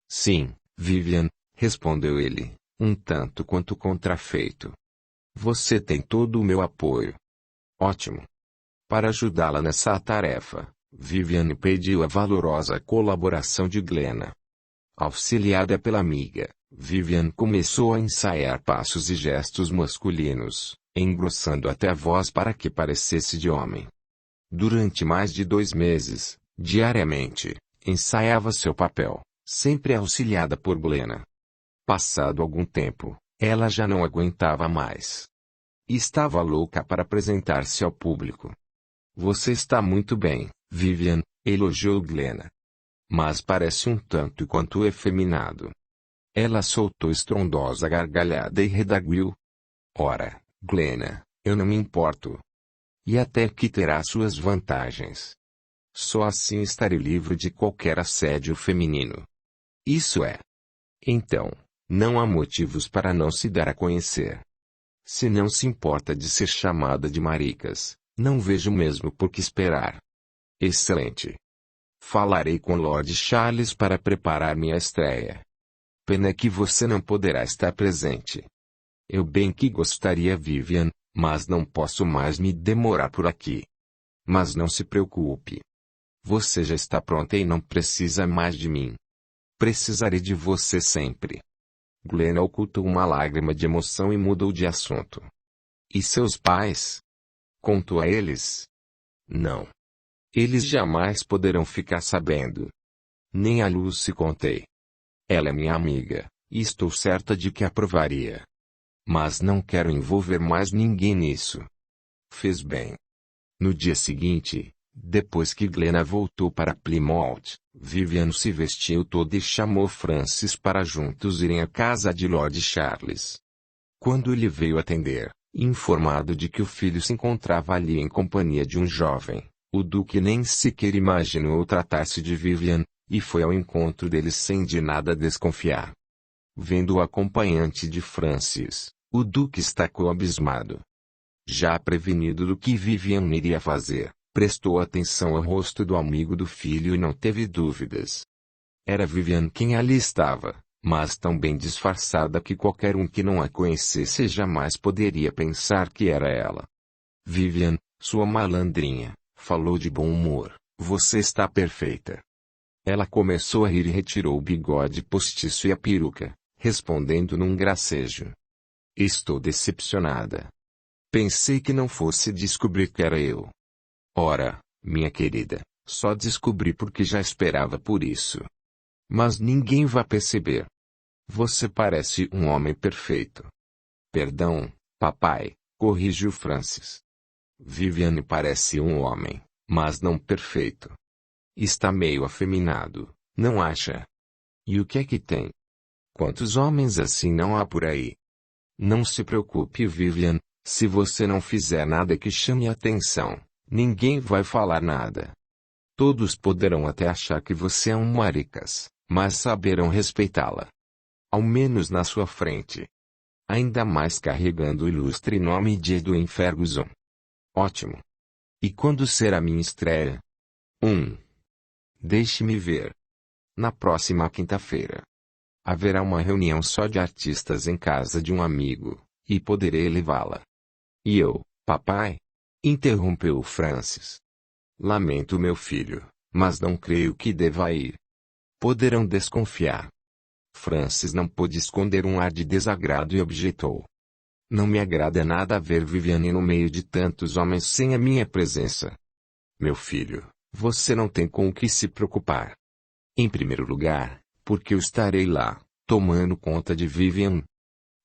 Sim, Vivian, respondeu ele, um tanto quanto contrafeito. Você tem todo o meu apoio. Ótimo. Para ajudá-la nessa tarefa, Vivian pediu a valorosa colaboração de Glenna. Auxiliada pela amiga, Vivian começou a ensaiar passos e gestos masculinos, engrossando até a voz para que parecesse de homem. Durante mais de 2 meses, diariamente, ensaiava seu papel, sempre auxiliada por Glenna. Passado algum tempo, ela já não aguentava mais. Estava louca para apresentar-se ao público. Você está muito bem, Vivian, elogiou Glenna. Mas parece um tanto quanto efeminado. Ela soltou estrondosa gargalhada e redarguiu. Ora, Glenna, eu não me importo. E até que terá suas vantagens. Só assim estarei livre de qualquer assédio feminino. Isso é. Então, não há motivos para não se dar a conhecer. Se não se importa de ser chamada de maricas, não vejo mesmo por que esperar. Excelente. Falarei com Lord Charles para preparar minha estreia. Pena que você não poderá estar presente. Eu bem que gostaria, Vivian, mas não posso mais me demorar por aqui. Mas não se preocupe. Você já está pronta e não precisa mais de mim. Precisarei de você sempre. Glenna ocultou uma lágrima de emoção e mudou de assunto. E seus pais? Contou a eles? Não. Eles jamais poderão ficar sabendo. Nem a Lucy contei. Ela é minha amiga, e estou certa de que aprovaria. Mas não quero envolver mais ninguém nisso. Fez bem. No dia seguinte, depois que Glenna voltou para Plymouth, Vivian se vestiu toda e chamou Francis para juntos irem à casa de Lord Charles. Quando ele veio atender, informado de que o filho se encontrava ali em companhia de um jovem, o Duque nem sequer imaginou tratar-se de Vivian, e foi ao encontro dele sem de nada desconfiar. Vendo o acompanhante de Francis, o Duque estacou abismado. Já prevenido do que Vivian iria fazer, prestou atenção ao rosto do amigo do filho e não teve dúvidas. Era Vivian quem ali estava, mas tão bem disfarçada que qualquer um que não a conhecesse jamais poderia pensar que era ela. Vivian, sua malandrinha, falou de bom humor, você está perfeita. Ela começou a rir e retirou o bigode postiço e a peruca, respondendo num gracejo. Estou decepcionada. Pensei que não fosse descobrir que era eu. Ora, minha querida, só descobri porque já esperava por isso. Mas ninguém vai perceber. Você parece um homem perfeito. Perdão, papai, corrigiu Francis. Viviane parece um homem, mas não perfeito. Está meio afeminado, não acha? E o que é que tem? Quantos homens assim não há por aí? Não se preocupe, Vivian, se você não fizer nada que chame a atenção, ninguém vai falar nada. Todos poderão até achar que você é um maricas, mas saberão respeitá-la. Ao menos na sua frente. Ainda mais carregando o ilustre nome de Edwin Ferguson. Ótimo. E quando será minha estreia? Deixe-me ver. Na próxima quinta-feira. Haverá uma reunião só de artistas em casa de um amigo, e poderei levá-la. E eu, papai? Interrompeu Francis. Lamento, meu filho, mas não creio que deva ir. Poderão desconfiar. Francis não pôde esconder um ar de desagrado e objetou. Não me agrada nada ver Viviane no meio de tantos homens sem a minha presença. Meu filho, você não tem com o que se preocupar. Em primeiro lugar, porque eu estarei lá, tomando conta de Vivian.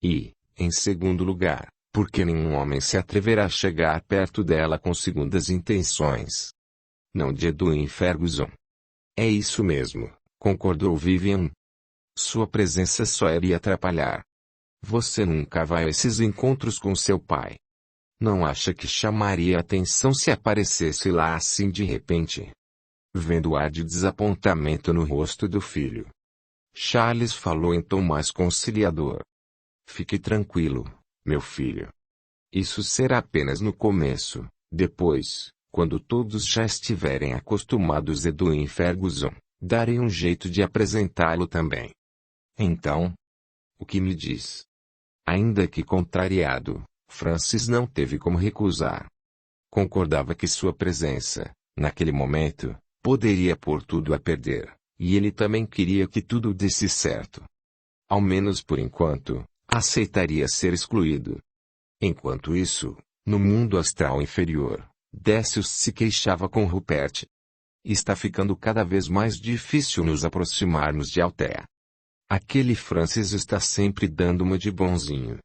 E, em segundo lugar, porque nenhum homem se atreverá a chegar perto dela com segundas intenções. Não de Edwin Ferguson. É isso mesmo, concordou Vivian. Sua presença só iria atrapalhar. Você nunca vai a esses encontros com seu pai. Não acha que chamaria a atenção se aparecesse lá assim de repente? Vendo o ar de desapontamento no rosto do filho, Charles falou em tom mais conciliador. Fique tranquilo, meu filho. Isso será apenas no começo. Depois, quando todos já estiverem acostumados a Edwin Ferguson, Darei um jeito de apresentá-lo também. Então, o que me diz? Ainda que contrariado, Francis não teve como recusar. Concordava que sua presença, naquele momento, poderia pôr tudo a perder, e ele também queria que tudo desse certo. Ao menos por enquanto, aceitaria ser excluído. Enquanto isso, no mundo astral inferior, Décius se queixava com Rupert. Está ficando cada vez mais difícil nos aproximarmos de Althea. Aquele Francis está sempre dando uma de bonzinho.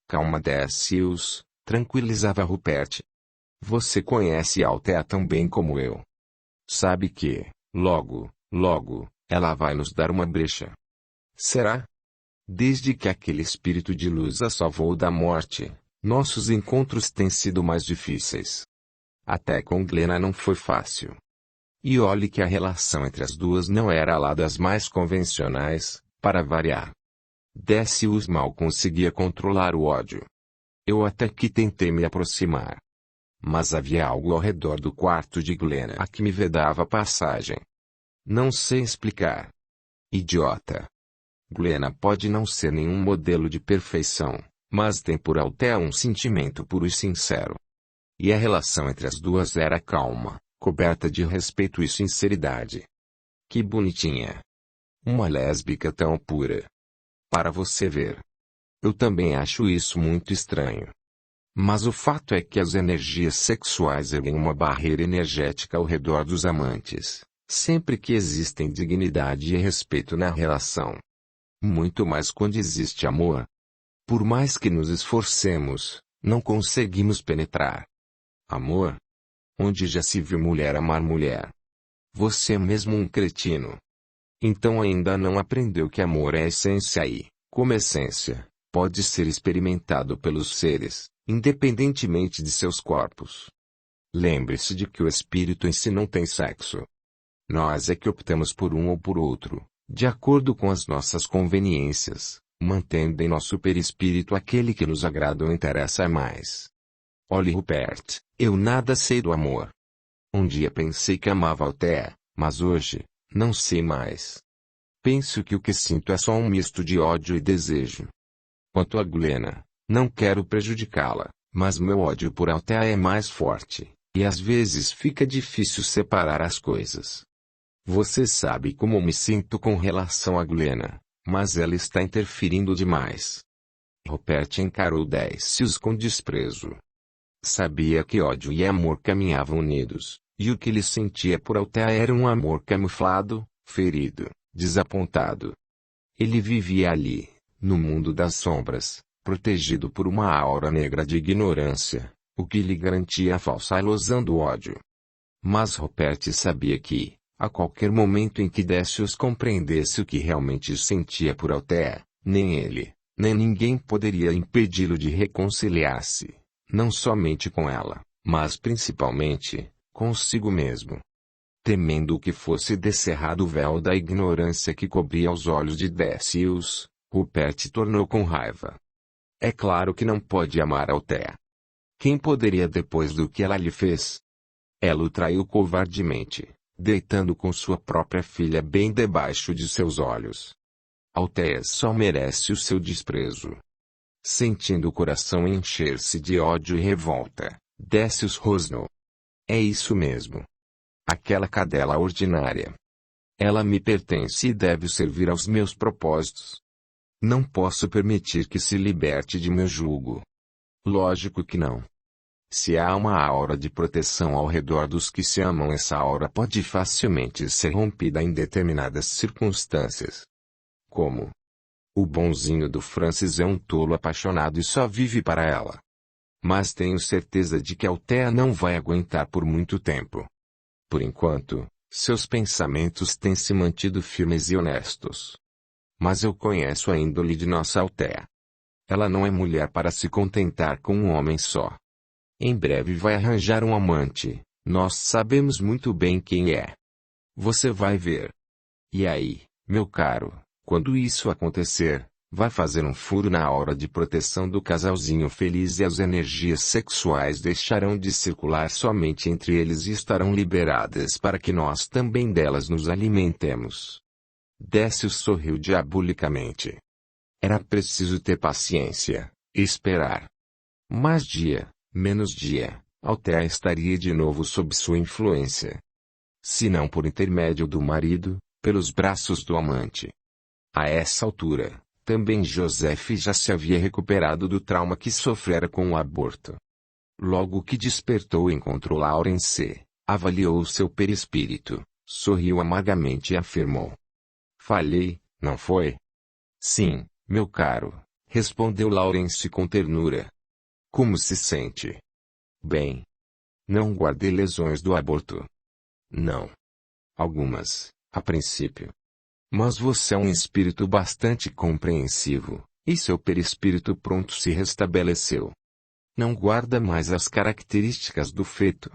Calma, Décius, tranquilizava Rupert. Você conhece Althea tão bem como eu. Sabe que, logo, ela vai nos dar uma brecha. Será? Desde que aquele espírito de luz a salvou da morte, nossos encontros têm sido mais difíceis. Até com Glenna não foi fácil. E olhe que a relação entre as duas não era lá das mais convencionais, para variar. Décius mal conseguia controlar o ódio. Eu até que tentei me aproximar. Mas havia algo ao redor do quarto de Glenna a que me vedava passagem. Não sei explicar. Idiota. Glenna pode não ser nenhum modelo de perfeição, mas tem por Althea um sentimento puro e sincero. E a relação entre as duas era calma, coberta de respeito e sinceridade. Que bonitinha. Uma lésbica tão pura. Para você ver. Eu também acho isso muito estranho. Mas o fato é que as energias sexuais erguem uma barreira energética ao redor dos amantes, sempre que existem dignidade e respeito na relação. Muito mais quando existe amor. Por mais que nos esforcemos, não conseguimos penetrar. Amor? Onde já se viu mulher amar mulher? Você é mesmo um cretino. Então ainda não aprendeu que amor é essência e, como essência, pode ser experimentado pelos seres, independentemente de seus corpos. Lembre-se de que o espírito em si não tem sexo. Nós é que optamos por um ou por outro, de acordo com as nossas conveniências, mantendo em nosso perispírito aquele que nos agrada ou interessa mais. Olhe, Rupert, eu nada sei do amor. Um dia pensei que amava Althea, mas hoje, não sei mais. Penso que o que sinto é só um misto de ódio e desejo. Quanto a Glenna, não quero prejudicá-la, mas meu ódio por Althea é mais forte, e às vezes fica difícil separar as coisas. Você sabe como me sinto com relação a Glenna, mas ela está interferindo demais. Rupert encarou Décius com desprezo. Sabia que ódio e amor caminhavam unidos, e o que ele sentia por Althea era um amor camuflado, ferido, desapontado. Ele vivia ali, no mundo das sombras, protegido por uma aura negra de ignorância, o que lhe garantia a falsa ilusão do ódio. Mas Rupert sabia que, a qualquer momento em que Décius compreendesse o que realmente sentia por Althea, nem ele, nem ninguém poderia impedi-lo de reconciliar-se, não somente com ela, mas principalmente, consigo mesmo. Temendo que fosse descerrado o véu da ignorância que cobria os olhos de Décius, Rupert tornou com raiva. É claro que não pode amar Althea. Quem poderia depois do que ela lhe fez? Ela o traiu covardemente, deitando com sua própria filha bem debaixo de seus olhos. Althea só merece o seu desprezo. Sentindo o coração encher-se de ódio e revolta, Décius rosnou. É isso mesmo. Aquela cadela ordinária. Ela me pertence e deve servir aos meus propósitos. Não posso permitir que se liberte de meu jugo. Lógico que não. Se há uma aura de proteção ao redor dos que se amam, essa aura pode facilmente ser rompida em determinadas circunstâncias. Como? O bonzinho do Francis é um tolo apaixonado e só vive para ela. Mas tenho certeza de que Althea não vai aguentar por muito tempo. Por enquanto, seus pensamentos têm se mantido firmes e honestos. Mas eu conheço a índole de nossa Althea. Ela não é mulher para se contentar com um homem só. Em breve vai arranjar um amante, nós sabemos muito bem quem é. Você vai ver. E aí, meu caro, quando isso acontecer, vai fazer um furo na aura de proteção do casalzinho feliz e as energias sexuais deixarão de circular somente entre eles e estarão liberadas para que nós também delas nos alimentemos. Décio sorriu diabolicamente. Era preciso ter paciência, e esperar. Mais dia, menos dia, Althea estaria de novo sob sua influência. Se não por intermédio do marido, pelos braços do amante. A essa altura, também Joseph já se havia recuperado do trauma que sofrera com o aborto. Logo que despertou e encontrou Laurence, avaliou seu perispírito, sorriu amargamente e afirmou. Falhei, não foi? Sim, meu caro, respondeu Laurence com ternura. Como se sente? Bem. Não guardei lesões do aborto. Não. Algumas, a princípio. Mas você é um espírito bastante compreensivo, e seu perispírito pronto se restabeleceu. Não guarda mais as características do feto.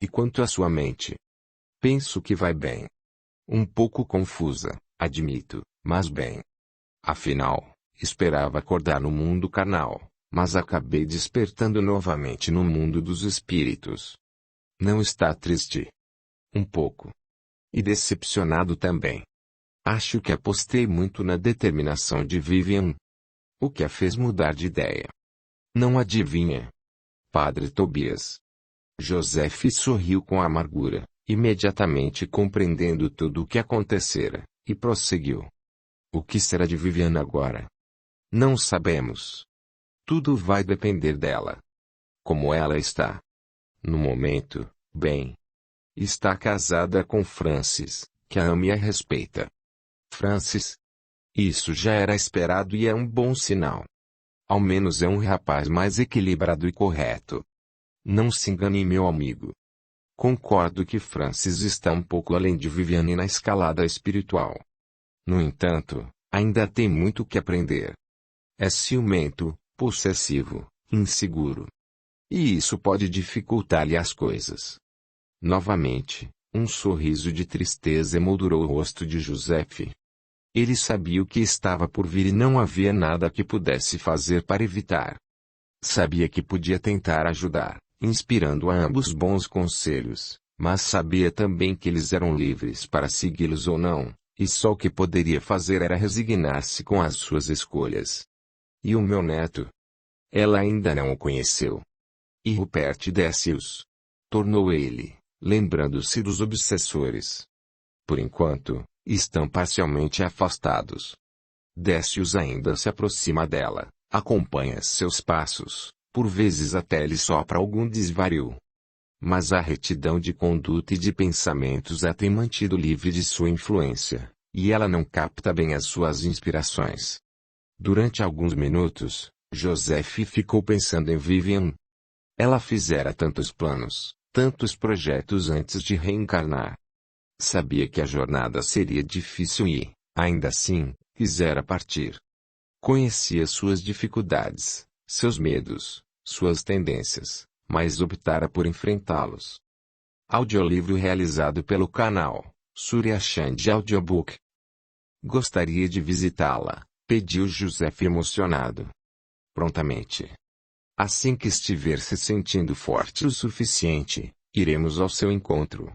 E quanto à sua mente? Penso que vai bem. Um pouco confusa, admito, mas bem. Afinal, esperava acordar no mundo carnal, mas acabei despertando novamente no mundo dos espíritos. Não está triste? Um pouco. E decepcionado também. Acho que apostei muito na determinação de Vivian. O que a fez mudar de ideia? Não adivinha? Padre Tobias. Joseph sorriu com amargura, imediatamente compreendendo tudo o que acontecera, e prosseguiu. O que será de Vivian agora? Não sabemos. Tudo vai depender dela. Como ela está? No momento, bem. Está casada com Francis, que a ama e a respeita. Francis? Isso já era esperado e é um bom sinal. Ao menos é um rapaz mais equilibrado e correto. Não se engane, meu amigo. Concordo que Francis está um pouco além de Viviane na escalada espiritual. No entanto, ainda tem muito que aprender. É ciumento, possessivo, inseguro. E isso pode dificultar-lhe as coisas. Novamente, um sorriso de tristeza emoldurou o rosto de Joseph. Ele sabia o que estava por vir e não havia nada que pudesse fazer para evitar. Sabia que podia tentar ajudar, inspirando a ambos bons conselhos, mas sabia também que eles eram livres para segui-los ou não, e só o que poderia fazer era resignar-se com as suas escolhas. E o meu neto? Ela ainda não o conheceu. E Rupert Décius? Tornou ele, lembrando-se dos obsessores. Por enquanto, estão parcialmente afastados. Décius ainda se aproxima dela, acompanha seus passos, por vezes até lhe sopra algum desvario. Mas a retidão de conduta e de pensamentos a tem mantido livre de sua influência, e ela não capta bem as suas inspirações. Durante alguns minutos, Joseph ficou pensando em Vivian. Ela fizera tantos planos, tantos projetos antes de reencarnar. Sabia que a jornada seria difícil e, ainda assim, quisera partir. Conhecia suas dificuldades, seus medos, suas tendências, mas optara por enfrentá-los. Audiolivro realizado pelo canal Surya Chand Audiobook. Gostaria de visitá-la, pediu Joseph emocionado. Prontamente. Assim que estiver se sentindo forte o suficiente, iremos ao seu encontro.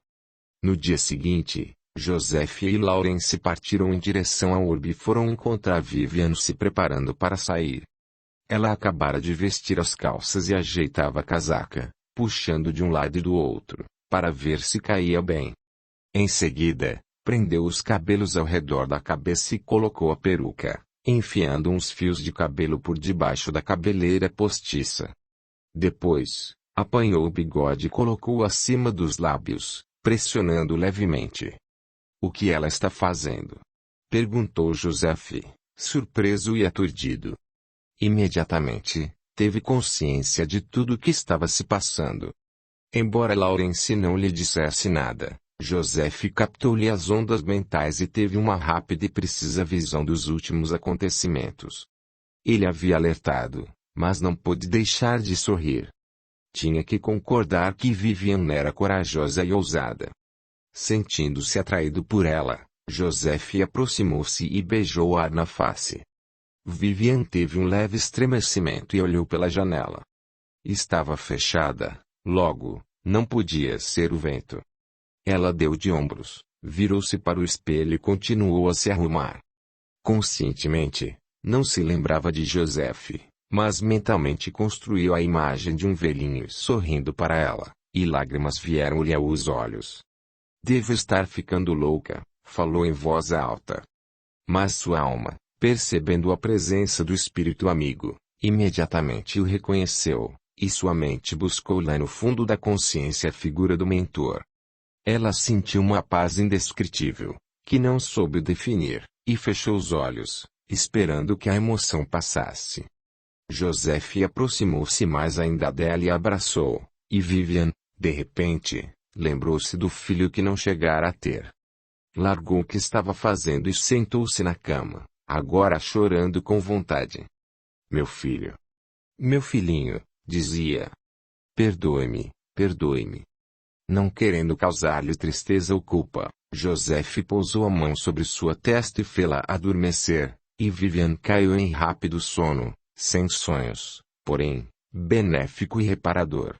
No dia seguinte, Joseph e Laurence partiram em direção à urbe e foram encontrar Vivian se preparando para sair. Ela acabara de vestir as calças e ajeitava a casaca, puxando de um lado e do outro, para ver se caía bem. Em seguida, prendeu os cabelos ao redor da cabeça e colocou a peruca, enfiando uns fios de cabelo por debaixo da cabeleira postiça. Depois, apanhou o bigode e colocou acima dos lábios, pressionando levemente. O que ela está fazendo? Perguntou Joseph, surpreso e aturdido. Imediatamente, teve consciência de tudo o que estava se passando. Embora Laurence não lhe dissesse nada, Joseph captou-lhe as ondas mentais e teve uma rápida e precisa visão dos últimos acontecimentos. Ele havia alertado, mas não pôde deixar de sorrir. Tinha que concordar que Vivian era corajosa e ousada. Sentindo-se atraído por ela, Joseph aproximou-se e beijou-a na face. Vivian teve um leve estremecimento e olhou pela janela. Estava fechada, logo, não podia ser o vento. Ela deu de ombros, virou-se para o espelho e continuou a se arrumar. Conscientemente, não se lembrava de Joseph, mas mentalmente construiu a imagem de um velhinho sorrindo para ela, e lágrimas vieram-lhe aos olhos. Devo estar ficando louca, falou em voz alta. Mas sua alma, percebendo a presença do espírito amigo, imediatamente o reconheceu, e sua mente buscou lá no fundo da consciência a figura do mentor. Ela sentiu uma paz indescritível, que não soube definir, e fechou os olhos, esperando que a emoção passasse. Joseph aproximou-se mais ainda dela e a abraçou, e Vivian, de repente, lembrou-se do filho que não chegara a ter. Largou o que estava fazendo e sentou-se na cama, agora chorando com vontade. Meu filho. Meu filhinho, dizia. Perdoe-me, perdoe-me. Não querendo causar-lhe tristeza ou culpa, Joseph pousou a mão sobre sua testa e fê-la adormecer, e Vivian caiu em rápido sono, sem sonhos, porém, benéfico e reparador.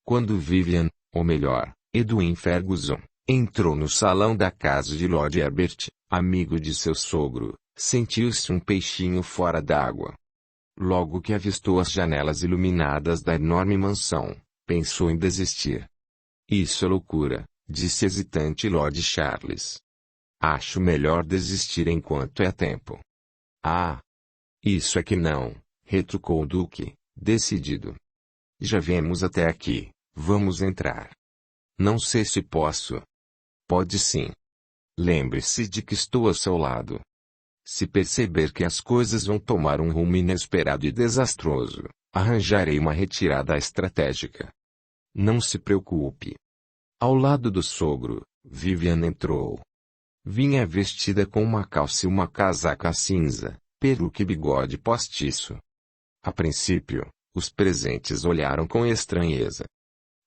Quando Vivian, ou melhor, Edwin Ferguson, entrou no salão da casa de Lord Herbert, amigo de seu sogro, sentiu-se um peixinho fora d'água. Logo que avistou as janelas iluminadas da enorme mansão, pensou em desistir. Isso é loucura, disse hesitante Lord Charles. Acho melhor desistir enquanto é tempo. Ah! Isso é que não, retrucou o Duque, decidido. Já viemos até aqui, vamos entrar. Não sei se posso. Pode sim. Lembre-se de que estou ao seu lado. Se perceber que as coisas vão tomar um rumo inesperado e desastroso, arranjarei uma retirada estratégica. Não se preocupe. Ao lado do sogro, Vivian entrou. Vinha vestida com uma calça e uma casaca cinza, peruca e bigode postiço. A princípio, os presentes olharam com estranheza.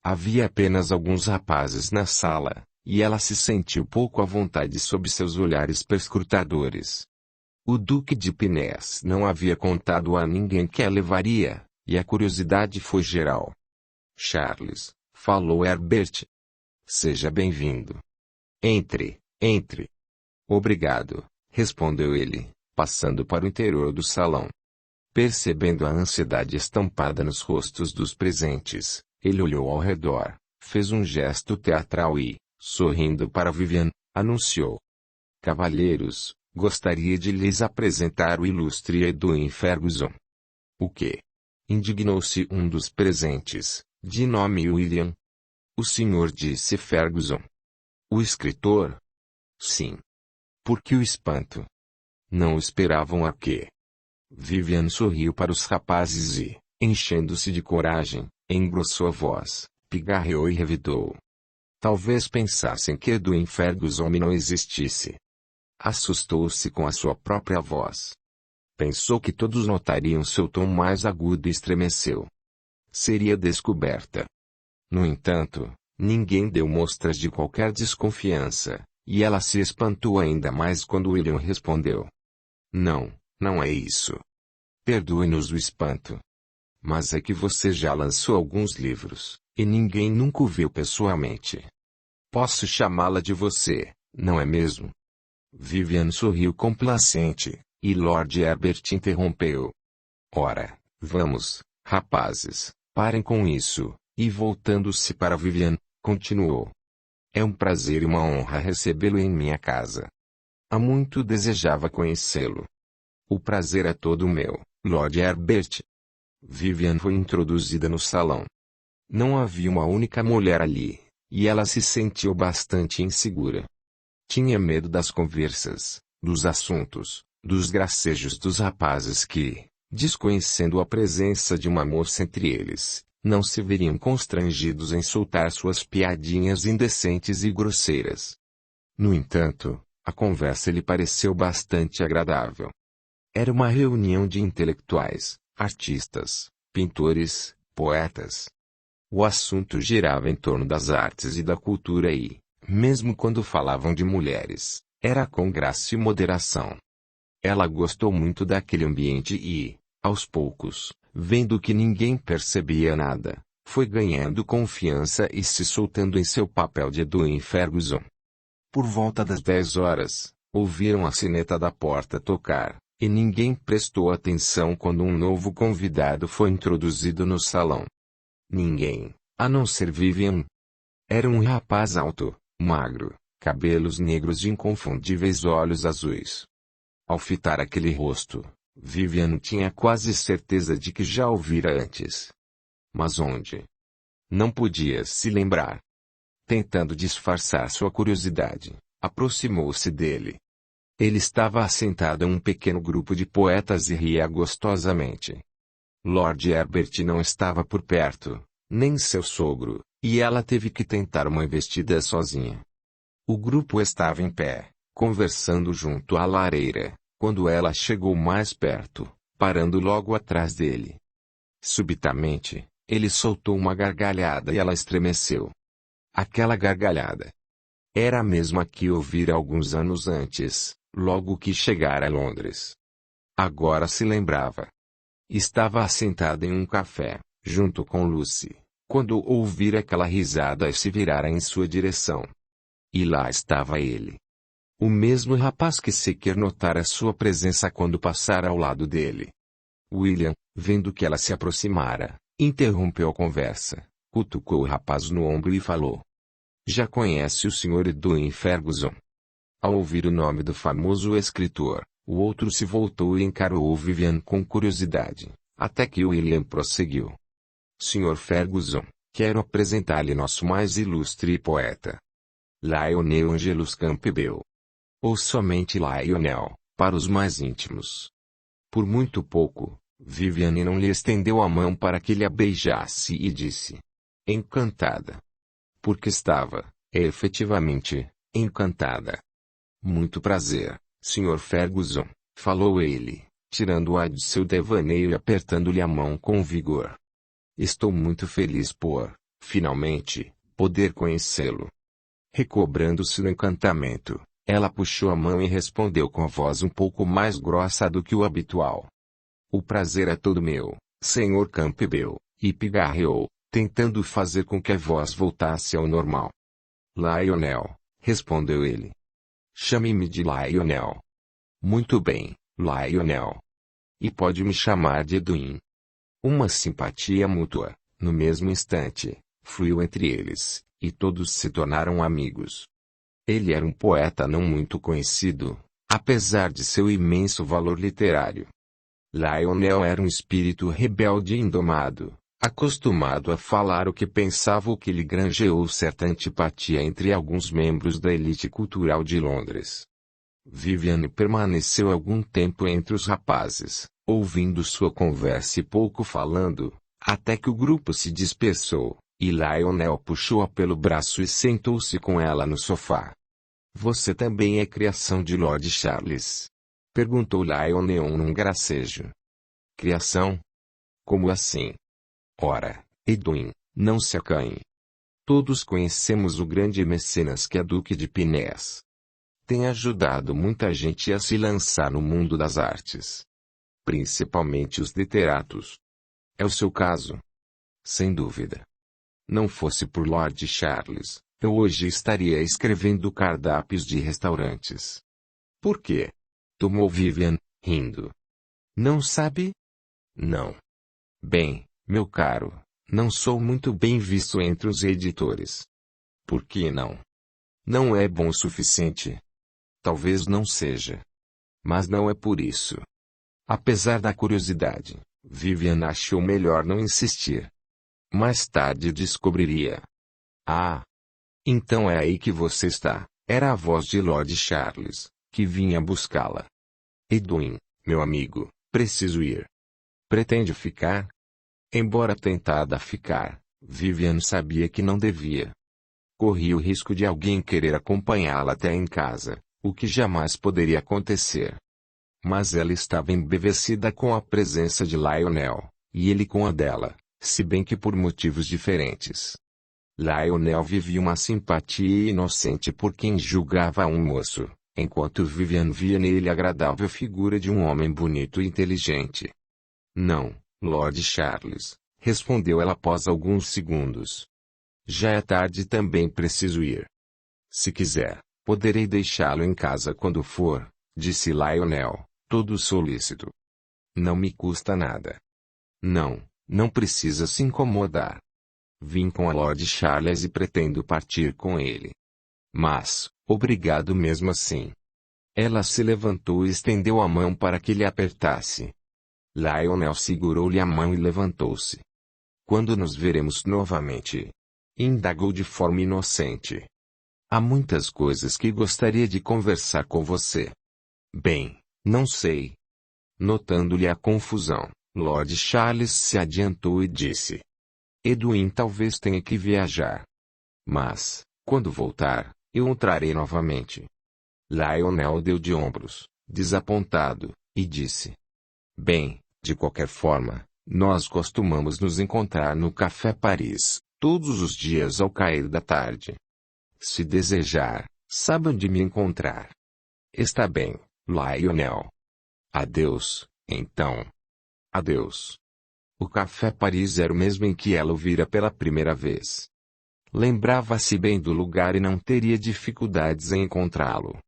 Havia apenas alguns rapazes na sala, e ela se sentiu pouco à vontade sob seus olhares perscrutadores. O Duque de Pinés não havia contado a ninguém que a levaria, e a curiosidade foi geral. Charles, falou Herbert. Seja bem-vindo. Entre, entre. Obrigado, respondeu ele, passando para o interior do salão. Percebendo a ansiedade estampada nos rostos dos presentes, ele olhou ao redor, fez um gesto teatral e, sorrindo para Vivian, anunciou. Cavalheiros, gostaria de lhes apresentar o ilustre Edwin Ferguson. O quê? Indignou-se um dos presentes, de nome William. O senhor disse Ferguson. O escritor? Sim. Por que o espanto? Não esperavam a quê? Vivian sorriu para os rapazes e, enchendo-se de coragem, engrossou a voz, pigarreou e revidou. Talvez pensassem que Edwin Ferguson não existisse. Assustou-se com a sua própria voz. Pensou que todos notariam seu tom mais agudo e estremeceu. Seria descoberta. No entanto, ninguém deu mostras de qualquer desconfiança, e ela se espantou ainda mais quando William respondeu. Não, não é isso. Perdoe-nos o espanto. Mas é que você já lançou alguns livros, e ninguém nunca o viu pessoalmente. Posso chamá-la de você, não é mesmo? Vivian sorriu complacente, e Lord Herbert interrompeu. Ora, vamos, rapazes, parem com isso, e voltando-se para Vivian, continuou. É um prazer e uma honra recebê-lo em minha casa. Há muito desejava conhecê-lo. O prazer é todo meu, Lord Herbert. Vivian foi introduzida no salão. Não havia uma única mulher ali, e ela se sentiu bastante insegura. Tinha medo das conversas, dos assuntos, dos gracejos dos rapazes que, desconhecendo a presença de uma moça entre eles, não se veriam constrangidos em soltar suas piadinhas indecentes e grosseiras. No entanto, a conversa lhe pareceu bastante agradável. Era uma reunião de intelectuais, artistas, pintores, poetas. O assunto girava em torno das artes e da cultura e, mesmo quando falavam de mulheres, era com graça e moderação. Ela gostou muito daquele ambiente e, aos poucos, vendo que ninguém percebia nada, foi ganhando confiança e se soltando em seu papel de Edwin Ferguson. Por volta das 10 horas, ouviram a sineta da porta tocar, e ninguém prestou atenção quando um novo convidado foi introduzido no salão. Ninguém, a não ser Vivian. Era um rapaz alto, magro, cabelos negros e inconfundíveis olhos azuis. Ao fitar aquele rosto, Vivian tinha quase certeza de que já o vira antes. Mas onde? Não podia se lembrar. Tentando disfarçar sua curiosidade, aproximou-se dele. Ele estava assentado em um pequeno grupo de poetas e ria gostosamente. Lord Herbert não estava por perto, nem seu sogro, e ela teve que tentar uma investida sozinha. O grupo estava em pé, conversando junto à lareira, quando ela chegou mais perto, parando logo atrás dele. Subitamente, ele soltou uma gargalhada e ela estremeceu. Aquela gargalhada era a mesma que ouvira alguns anos antes, logo que chegara a Londres. Agora se lembrava. Estava assentada em um café, junto com Lucy, quando ouvira aquela risada e se virara em sua direção. E lá estava ele. O mesmo rapaz que sequer notara sua presença quando passara ao lado dele. William, vendo que ela se aproximara, interrompeu a conversa, cutucou o rapaz no ombro e falou: "Já conhece o Sr. Edwin Ferguson?" Ao ouvir o nome do famoso escritor, o outro se voltou e encarou Vivian com curiosidade, até que William prosseguiu: "Sr. Ferguson, quero apresentar-lhe nosso mais ilustre poeta, Lionel Angelus Campbell. Ou somente Lionel, para os mais íntimos." Por muito pouco, Viviane não lhe estendeu a mão para que ele a beijasse e disse: "Encantada." Porque estava, efetivamente, encantada. "Muito prazer, Sr. Ferguson", falou ele, tirando-a de seu devaneio e apertando-lhe a mão com vigor. "Estou muito feliz por, finalmente, poder conhecê-lo." Recobrando-se do encantamento, ela puxou a mão e respondeu com a voz um pouco mais grossa do que o habitual: "O prazer é todo meu, Sr. Campbell", e pigarreou, tentando fazer com que a voz voltasse ao normal. "Lionel", respondeu ele. "Chame-me de Lionel." "Muito bem, Lionel. E pode me chamar de Edwin." Uma simpatia mútua, no mesmo instante, fluiu entre eles, e todos se tornaram amigos. Ele era um poeta não muito conhecido, apesar de seu imenso valor literário. Lionel era um espírito rebelde e indomado, acostumado a falar o que pensava, o que lhe granjeou certa antipatia entre alguns membros da elite cultural de Londres. Viviane permaneceu algum tempo entre os rapazes, ouvindo sua conversa e pouco falando, até que o grupo se dispersou, e Lionel puxou-a pelo braço e sentou-se com ela no sofá. "Você também é criação de Lord Charles?" perguntou Lionel num gracejo. "Criação? Como assim?" "Ora, Edwin, não se acanhe. Todos conhecemos o grande mecenas que é Duque de Pinés. Tem ajudado muita gente a se lançar no mundo das artes. Principalmente os literatos. É o seu caso?" "Sem dúvida. Não fosse por Lord Charles, eu hoje estaria escrevendo cardápios de restaurantes." "Por quê?" tomou Vivian, rindo. "Não sabe?" "Não. Bem, meu caro, não sou muito bem visto entre os editores." "Por que não?" "Não é bom o suficiente." "Talvez não seja. Mas não é por isso." Apesar da curiosidade, Vivian achou melhor não insistir. Mais tarde descobriria. "Ah! Então é aí que você está." Era a voz de Lord Charles, que vinha buscá-la. "Edwin, meu amigo, preciso ir." "Pretende ficar?" Embora tentada a ficar, Vivian sabia que não devia. Corria o risco de alguém querer acompanhá-la até em casa, o que jamais poderia acontecer. Mas ela estava embevecida com a presença de Lionel, e ele com a dela, se bem que por motivos diferentes. Lionel vivia uma simpatia inocente por quem julgava um moço, enquanto Vivian via nele a agradável figura de um homem bonito e inteligente. Não, Lord Charles, respondeu ela após alguns segundos. Já é tarde e também preciso ir. Se quiser, poderei deixá-lo em casa quando for, disse Lionel, todo solícito. Não me custa nada. Não, não precisa se incomodar. Vim com a Lord Charles e pretendo partir com ele. Mas, obrigado mesmo assim. Ela se levantou e estendeu a mão para que lhe apertasse. Lionel segurou-lhe a mão e levantou-se. Quando nos veremos novamente? Indagou de forma inocente. Há muitas coisas que gostaria de conversar com você. Bem, não sei. Notando-lhe a confusão, Lord Charles se adiantou e disse. Edwin talvez tenha que viajar. Mas, quando voltar, eu o trarei novamente. Lionel deu de ombros, desapontado, e disse. Bem, de qualquer forma, nós costumamos nos encontrar no Café Paris, todos os dias ao cair da tarde. Se desejar, sabe onde me encontrar. Está bem, Lionel. Adeus, então. Adeus. O Café Paris era o mesmo em que ela o vira pela primeira vez. Lembrava-se bem do lugar e não teria dificuldades em encontrá-lo.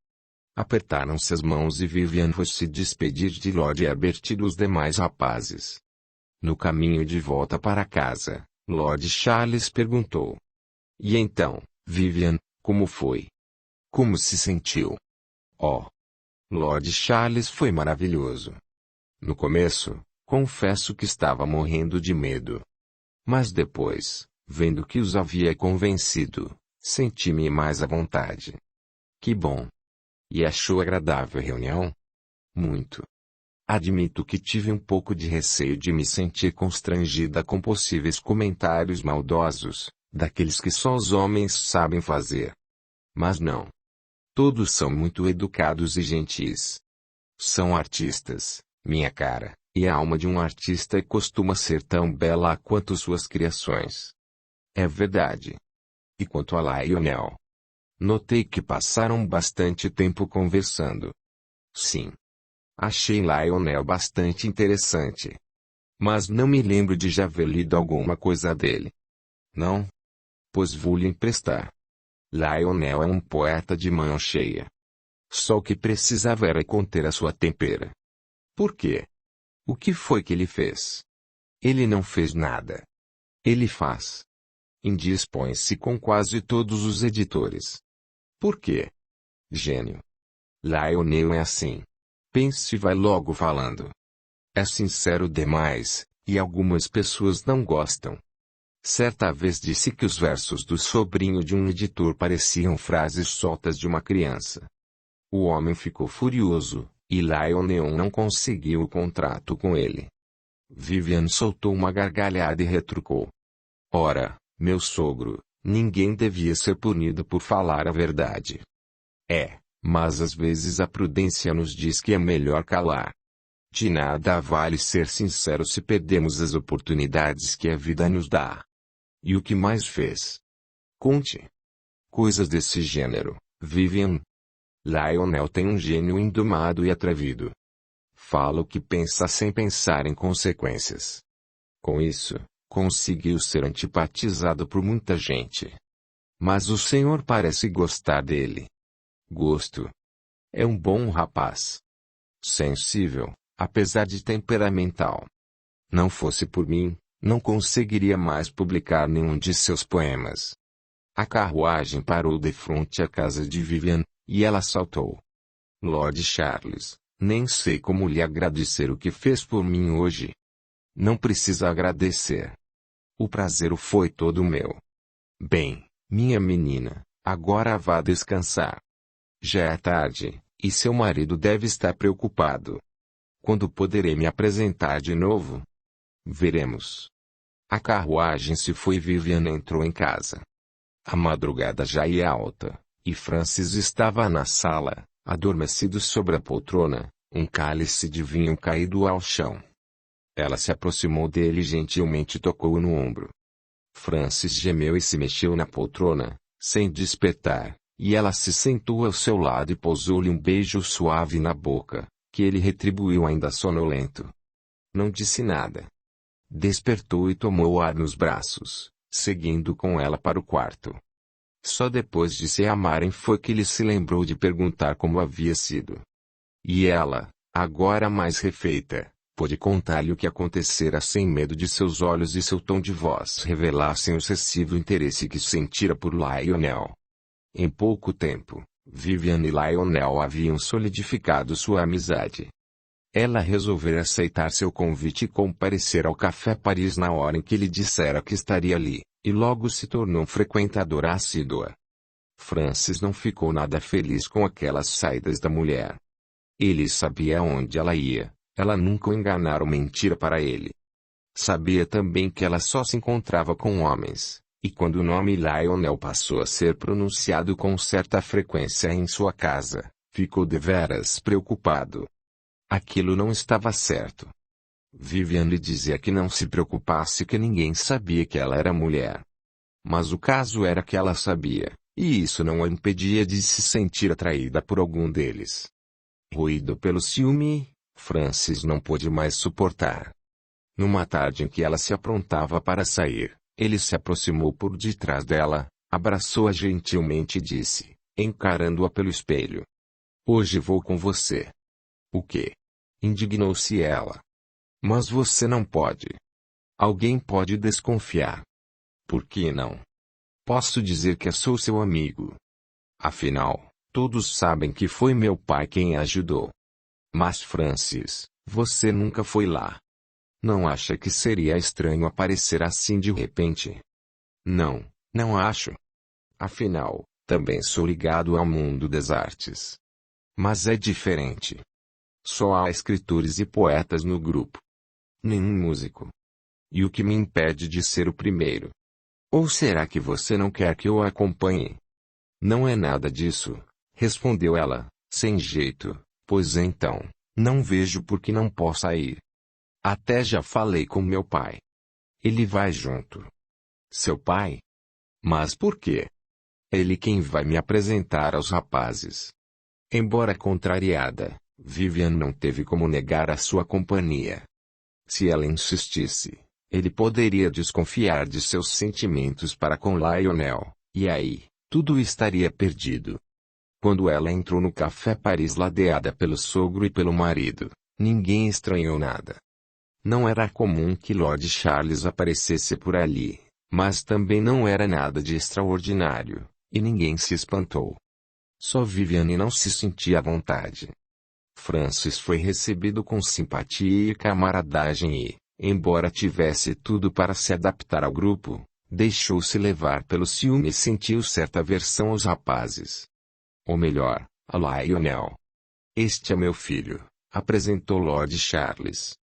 Apertaram-se as mãos e Vivian foi se despedir de Lord Herbert e dos demais rapazes. No caminho de volta para casa, Lord Charles perguntou. E então, Vivian, como foi? Como se sentiu? Oh! Lord Charles foi maravilhoso. No começo, confesso que estava morrendo de medo. Mas depois, vendo que os havia convencido, senti-me mais à vontade. Que bom! E achou agradável a reunião? Muito. Admito que tive um pouco de receio de me sentir constrangida com possíveis comentários maldosos, daqueles que só os homens sabem fazer. Mas não. Todos são muito educados e gentis. São artistas, minha cara, e a alma de um artista costuma ser tão bela quanto suas criações. É verdade. E quanto a Lionel? Notei que passaram bastante tempo conversando. Sim. Achei Lionel bastante interessante. Mas não me lembro de já haver lido alguma coisa dele. Não? Pois vou lhe emprestar. Lionel é um poeta de mão cheia. Só o que precisava era conter a sua tempera. Por quê? O que foi que ele fez? Ele não fez nada. Ele faz. Indispõe-se com quase todos os editores. Por quê? Gênio. Lionel é assim. Pense e vai logo falando. É sincero demais, e algumas pessoas não gostam. Certa vez disse que os versos do sobrinho de um editor pareciam frases soltas de uma criança. O homem ficou furioso, e Lionel não conseguiu o contrato com ele. Vivian soltou uma gargalhada e retrucou. Ora, meu sogro, ninguém devia ser punido por falar a verdade. É, mas às vezes a prudência nos diz que é melhor calar. De nada vale ser sincero se perdemos as oportunidades que a vida nos dá. E o que mais fez? Conte. Coisas desse gênero, Vivian. Lionel tem um gênio indomado e atrevido. Fala o que pensa sem pensar em consequências. Com isso, conseguiu ser antipatizado por muita gente. Mas o senhor parece gostar dele. Gosto. É um bom rapaz. Sensível, apesar de temperamental. Não fosse por mim, não conseguiria mais publicar nenhum de seus poemas. A carruagem parou defronte à casa de Vivian, e ela saltou. Lord Charles, nem sei como lhe agradecer o que fez por mim hoje. Não precisa agradecer. O prazer foi todo meu. Bem, minha menina, agora vá descansar. Já é tarde, e seu marido deve estar preocupado. Quando poderei me apresentar de novo? Veremos. A carruagem se foi e Vivian entrou em casa. A madrugada já ia alta, e Francis estava na sala, adormecido sobre a poltrona, um cálice de vinho caído ao chão. Ela se aproximou dele e gentilmente tocou-o no ombro. Francis gemeu e se mexeu na poltrona, sem despertar, E ela se sentou ao seu lado e pousou-lhe um beijo suave na boca, que ele retribuiu ainda sonolento. Não disse nada. Despertou e tomou o ar nos braços, seguindo com ela para o quarto. Só depois de se amarem foi que ele se lembrou de perguntar como havia sido. E ela, agora mais refeita, pôde contar-lhe o que acontecera sem medo de seus olhos e seu tom de voz revelassem o excessivo interesse que sentira por Lionel. Em pouco tempo, Vivian e Lionel haviam solidificado sua amizade. Ela resolvera aceitar seu convite e comparecer ao Café Paris na hora em que ele dissera que estaria ali, e logo se tornou frequentadora assídua. Francis não ficou nada feliz com aquelas saídas da mulher. Ele sabia onde ela ia, ela nunca o enganara ou mentira para ele. Sabia também que ela só se encontrava com homens, e quando o nome Lionel passou a ser pronunciado com certa frequência em sua casa, ficou deveras preocupado. Aquilo não estava certo. Vivian lhe dizia que não se preocupasse, que ninguém sabia que ela era mulher. Mas o caso era que ela sabia, e isso não a impedia de se sentir atraída por algum deles. Roído pelo ciúme, Francis não pôde mais suportar. Numa tarde em que ela se aprontava para sair, ele se aproximou por detrás dela, abraçou-a gentilmente e disse, encarando-a pelo espelho: "Hoje vou com você." "O quê?" indignou-se ela. "Mas você não pode. Alguém pode desconfiar." "Por que não? Posso dizer que sou seu amigo. Afinal, todos sabem que foi meu pai quem a ajudou." "Mas Francis, você nunca foi lá. Não acha que seria estranho aparecer assim de repente?" "Não, não acho. Afinal, também sou ligado ao mundo das artes. Mas é diferente. Só há escritores e poetas no grupo. Nenhum músico. E o que me impede de ser o primeiro? Ou será que você não quer que eu a acompanhe?" "Não é nada disso", respondeu ela, sem jeito, "pois então, não vejo por que não possa ir. Até já falei com meu pai. Ele vai junto." "Seu pai? Mas por quê?" "É ele quem vai me apresentar aos rapazes." Embora contrariada, Vivian não teve como negar a sua companhia. Se ela insistisse, ele poderia desconfiar de seus sentimentos para com Lionel, e aí, tudo estaria perdido. Quando ela entrou no Café Paris ladeada pelo sogro e pelo marido, ninguém estranhou nada. Não era comum que Lord Charles aparecesse por ali, mas também não era nada de extraordinário, e ninguém se espantou. Só Viviane não se sentia à vontade. Francis foi recebido com simpatia e camaradagem e, embora tivesse tudo para se adaptar ao grupo, deixou-se levar pelo ciúme e sentiu certa aversão aos rapazes. Ou melhor, a Lionel. "Este é meu filho", apresentou Lord Charles.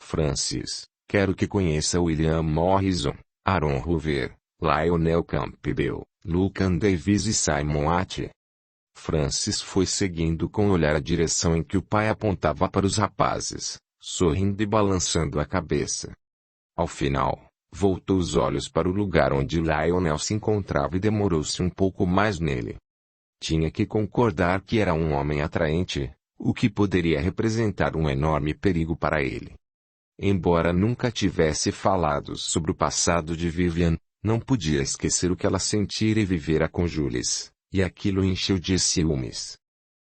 "Francis, quero que conheça William Morrison, Aaron Hoover, Lionel Campbell, Lucan Davis e Simon Atte." Francis foi seguindo com o olhar a direção em que o pai apontava para os rapazes, sorrindo e balançando a cabeça. Ao final, voltou os olhos para o lugar onde Lionel se encontrava e demorou-se um pouco mais nele. Tinha que concordar que era um homem atraente, o que poderia representar um enorme perigo para ele. Embora nunca tivesse falado sobre o passado de Vivian, não podia esquecer o que ela sentira e vivera com Jules, e aquilo o encheu de ciúmes.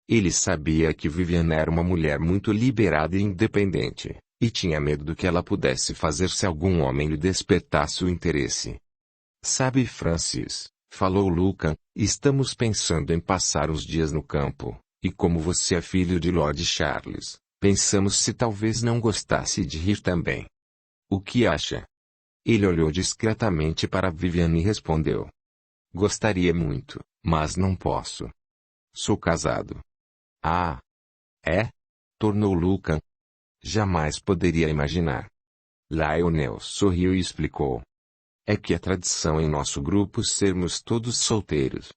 Ele sabia que Vivian era uma mulher muito liberada e independente, e tinha medo do que ela pudesse fazer se algum homem lhe despertasse o interesse. "Sabe, Francis", falou Lucan, "estamos pensando em passar uns dias no campo, e como você é filho de Lord Charles, pensamos se talvez não gostasse de ir também. O que acha?" Ele olhou discretamente para Vivian e respondeu: "Gostaria muito, mas não posso. Sou casado." "Ah, é?" tornou Lucan. "Jamais poderia imaginar." Lionel sorriu e explicou: "É que é tradição em nosso grupo sermos todos solteiros."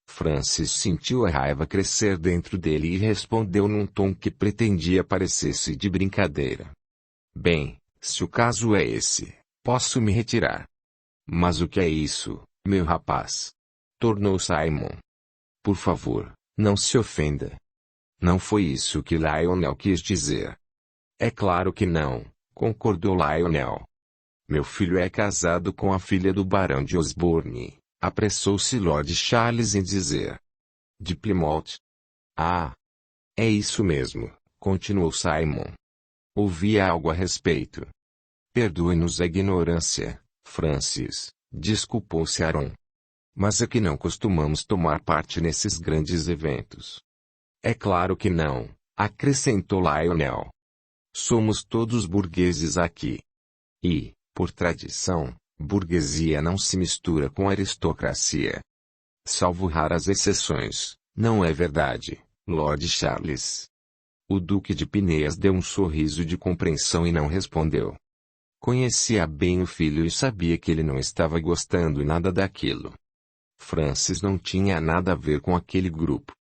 Francis sentiu a raiva crescer dentro dele e respondeu num tom que pretendia parecer-se de brincadeira: "Bem, se o caso é esse, posso me retirar." "Mas o que é isso, meu rapaz?" tornou Simon. Por favor, não se ofenda. Não foi isso que Lionel quis dizer. É claro que não, concordou Lionel. Meu filho é casado com a filha do Barão de Osborne, apressou-se Lord Charles em dizer. De Plymouth. Ah! É isso mesmo, continuou Simon. Ouvi algo a respeito. Perdoe-nos a ignorância, Francis, desculpou-se Aaron. Mas é que não costumamos tomar parte nesses grandes eventos. É claro que não, acrescentou Lionel. Somos todos burgueses aqui. E, por tradição, burguesia não se mistura com aristocracia. Salvo raras exceções, não é verdade, Lord Charles? O Duque de Pineias deu um sorriso de compreensão e não respondeu. Conhecia bem o filho e sabia que ele não estava gostando nada daquilo. Francis não tinha nada a ver com aquele grupo.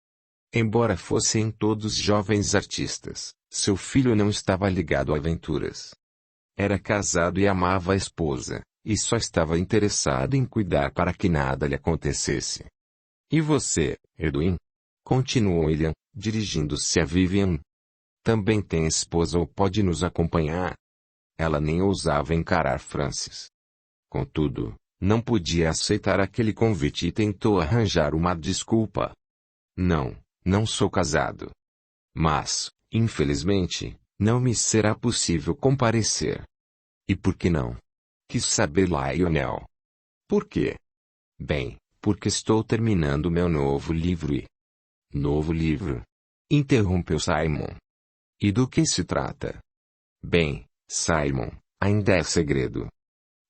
Embora fossem todos jovens artistas, seu filho não estava ligado a aventuras. Era casado e amava a esposa, e só estava interessado em cuidar para que nada lhe acontecesse. E você, Edwin? Continuou William, dirigindo-se a Vivian. Também tem esposa ou pode nos acompanhar? Ela nem ousava encarar Francis. Contudo, não podia aceitar aquele convite e tentou arranjar uma desculpa. Não sou casado. Mas, infelizmente, não me será possível comparecer. E por que não? Quis saber Lionel. Por quê? Bem, porque estou terminando meu novo livro e... Novo livro? Interrompeu Simon. E do que se trata? Bem, Simon, ainda é segredo.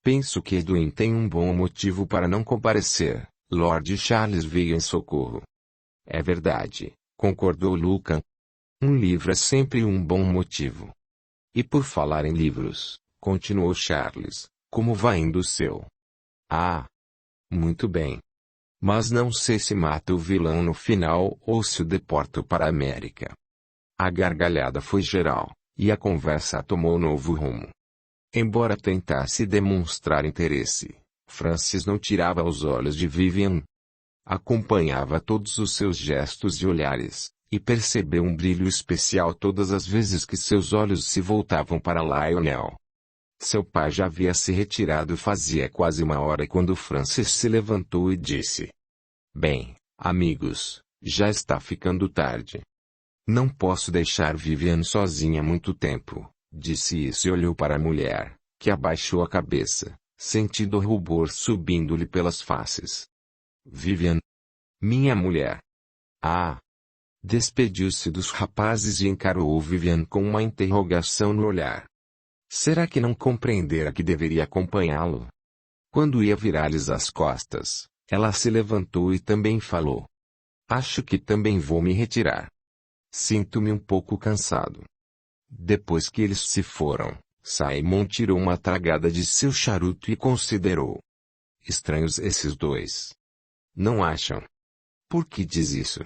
Penso que Edwin tem um bom motivo para não comparecer. Lord Charles veio em socorro. É verdade, concordou Lucan. Um livro é sempre um bom motivo. E por falar em livros, continuou Charles, como vai indo o seu? Ah! Muito bem. Mas não sei se mata o vilão no final ou se o deporto para a América. A gargalhada foi geral, e a conversa tomou novo rumo. Embora tentasse demonstrar interesse, Francis não tirava os olhos de Vivian. Acompanhava todos os seus gestos e olhares, e percebeu um brilho especial todas as vezes que seus olhos se voltavam para Lionel. Seu pai já havia se retirado fazia quase uma hora quando Francis se levantou e disse: Bem, amigos, já está ficando tarde. Não posso deixar Vivian sozinha muito tempo, disse isso e olhou para a mulher, que abaixou a cabeça, sentindo o rubor subindo-lhe pelas faces. Vivian? Minha mulher. Ah! Despediu-se dos rapazes e encarou Vivian com uma interrogação no olhar. Será que não compreendera que deveria acompanhá-lo? Quando ia virar-lhes as costas, ela se levantou e também falou. Acho que também vou me retirar. Sinto-me um pouco cansado. Depois que eles se foram, Simon tirou uma tragada de seu charuto e considerou. Estranhos esses dois. Não acham? Por que diz isso?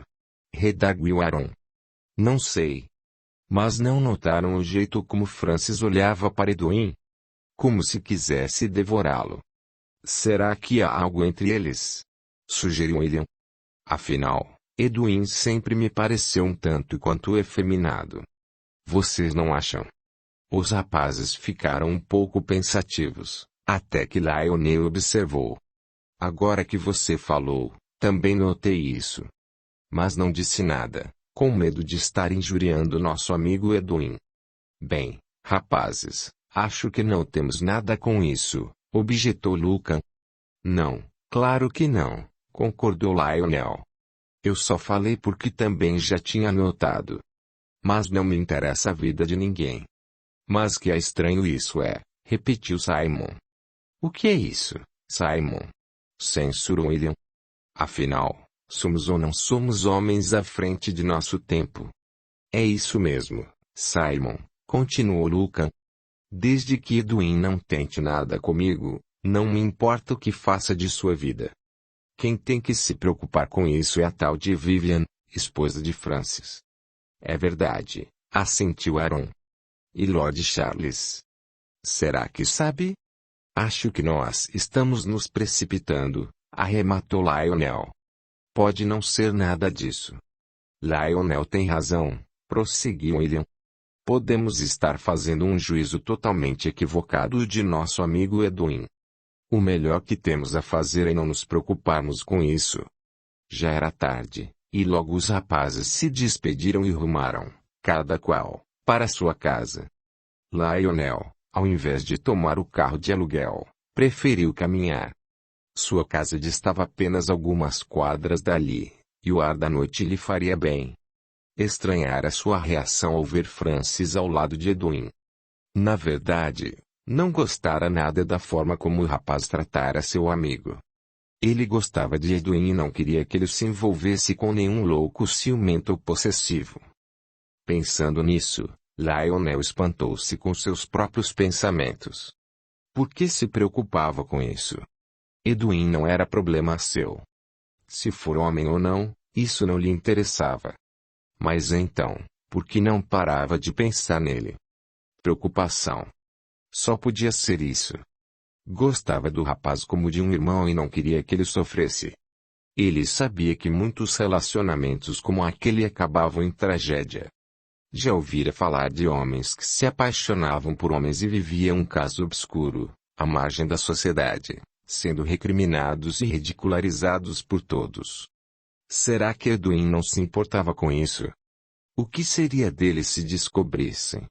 Redarguiu Aaron. Não sei. Mas não notaram o jeito como Francis olhava para Edwin? Como se quisesse devorá-lo. Será que há algo entre eles? Sugeriu William. Afinal, Edwin sempre me pareceu um tanto quanto efeminado. Vocês não acham? Os rapazes ficaram um pouco pensativos, até que Lionel observou. Agora que você falou, também notei isso. Mas não disse nada, com medo de estar injuriando nosso amigo Edwin. Bem, rapazes, acho que não temos nada com isso, objetou Lucan. Não, claro que não, concordou Lionel. Eu só falei porque também já tinha notado. Mas não me interessa a vida de ninguém. Mas que é estranho isso é, repetiu Simon. O que é isso, Simon? Censurou William. Afinal, somos ou não somos homens à frente de nosso tempo? É isso mesmo, Simon, continuou Lucan. Desde que Edwin não tente nada comigo, não me importa o que faça de sua vida. Quem tem que se preocupar com isso é a tal de Vivian, esposa de Francis. É verdade, assentiu Aaron. E Lord Charles? Será que sabe? Acho que nós estamos nos precipitando, arrematou Lionel. Pode não ser nada disso. Lionel tem razão, prosseguiu William. Podemos estar fazendo um juízo totalmente equivocado de nosso amigo Edwin. O melhor que temos a fazer é não nos preocuparmos com isso. Já era tarde, e logo os rapazes se despediram e rumaram, cada qual, para sua casa. Lionel, ao invés de tomar o carro de aluguel, preferiu caminhar. Sua casa distava apenas algumas quadras dali, e o ar da noite lhe faria bem. Estranhara sua reação ao ver Francis ao lado de Edwin. Na verdade, não gostara nada da forma como o rapaz tratara seu amigo. Ele gostava de Edwin e não queria que ele se envolvesse com nenhum louco ciumento ou possessivo. Pensando nisso, Lionel espantou-se com seus próprios pensamentos. Por que se preocupava com isso? Edwin não era problema seu. Se for homem ou não, isso não lhe interessava. Mas então, por que não parava de pensar nele? Preocupação. Só podia ser isso. Gostava do rapaz como de um irmão e não queria que ele sofresse. Ele sabia que muitos relacionamentos como aquele acabavam em tragédia. Já ouvira falar de homens que se apaixonavam por homens e viviam um caso obscuro, à margem da sociedade, sendo recriminados e ridicularizados por todos. Será que Edwin não se importava com isso? O que seria dele se descobrissem?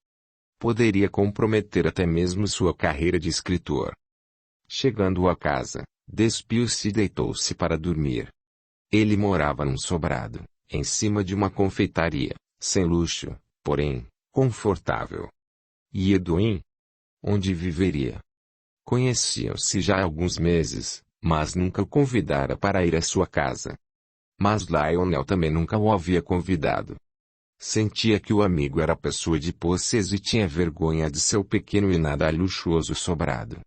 Poderia comprometer até mesmo sua carreira de escritor. Chegando a casa, despiu-se e deitou-se para dormir. Ele morava num sobrado, em cima de uma confeitaria, sem luxo, porém, confortável. E Edwin? Onde viveria? Conheciam-se já há alguns meses, mas nunca o convidara para ir à sua casa. Mas Lionel também nunca o havia convidado. Sentia que o amigo era pessoa de posses e tinha vergonha de seu pequeno e nada luxuoso sobrado.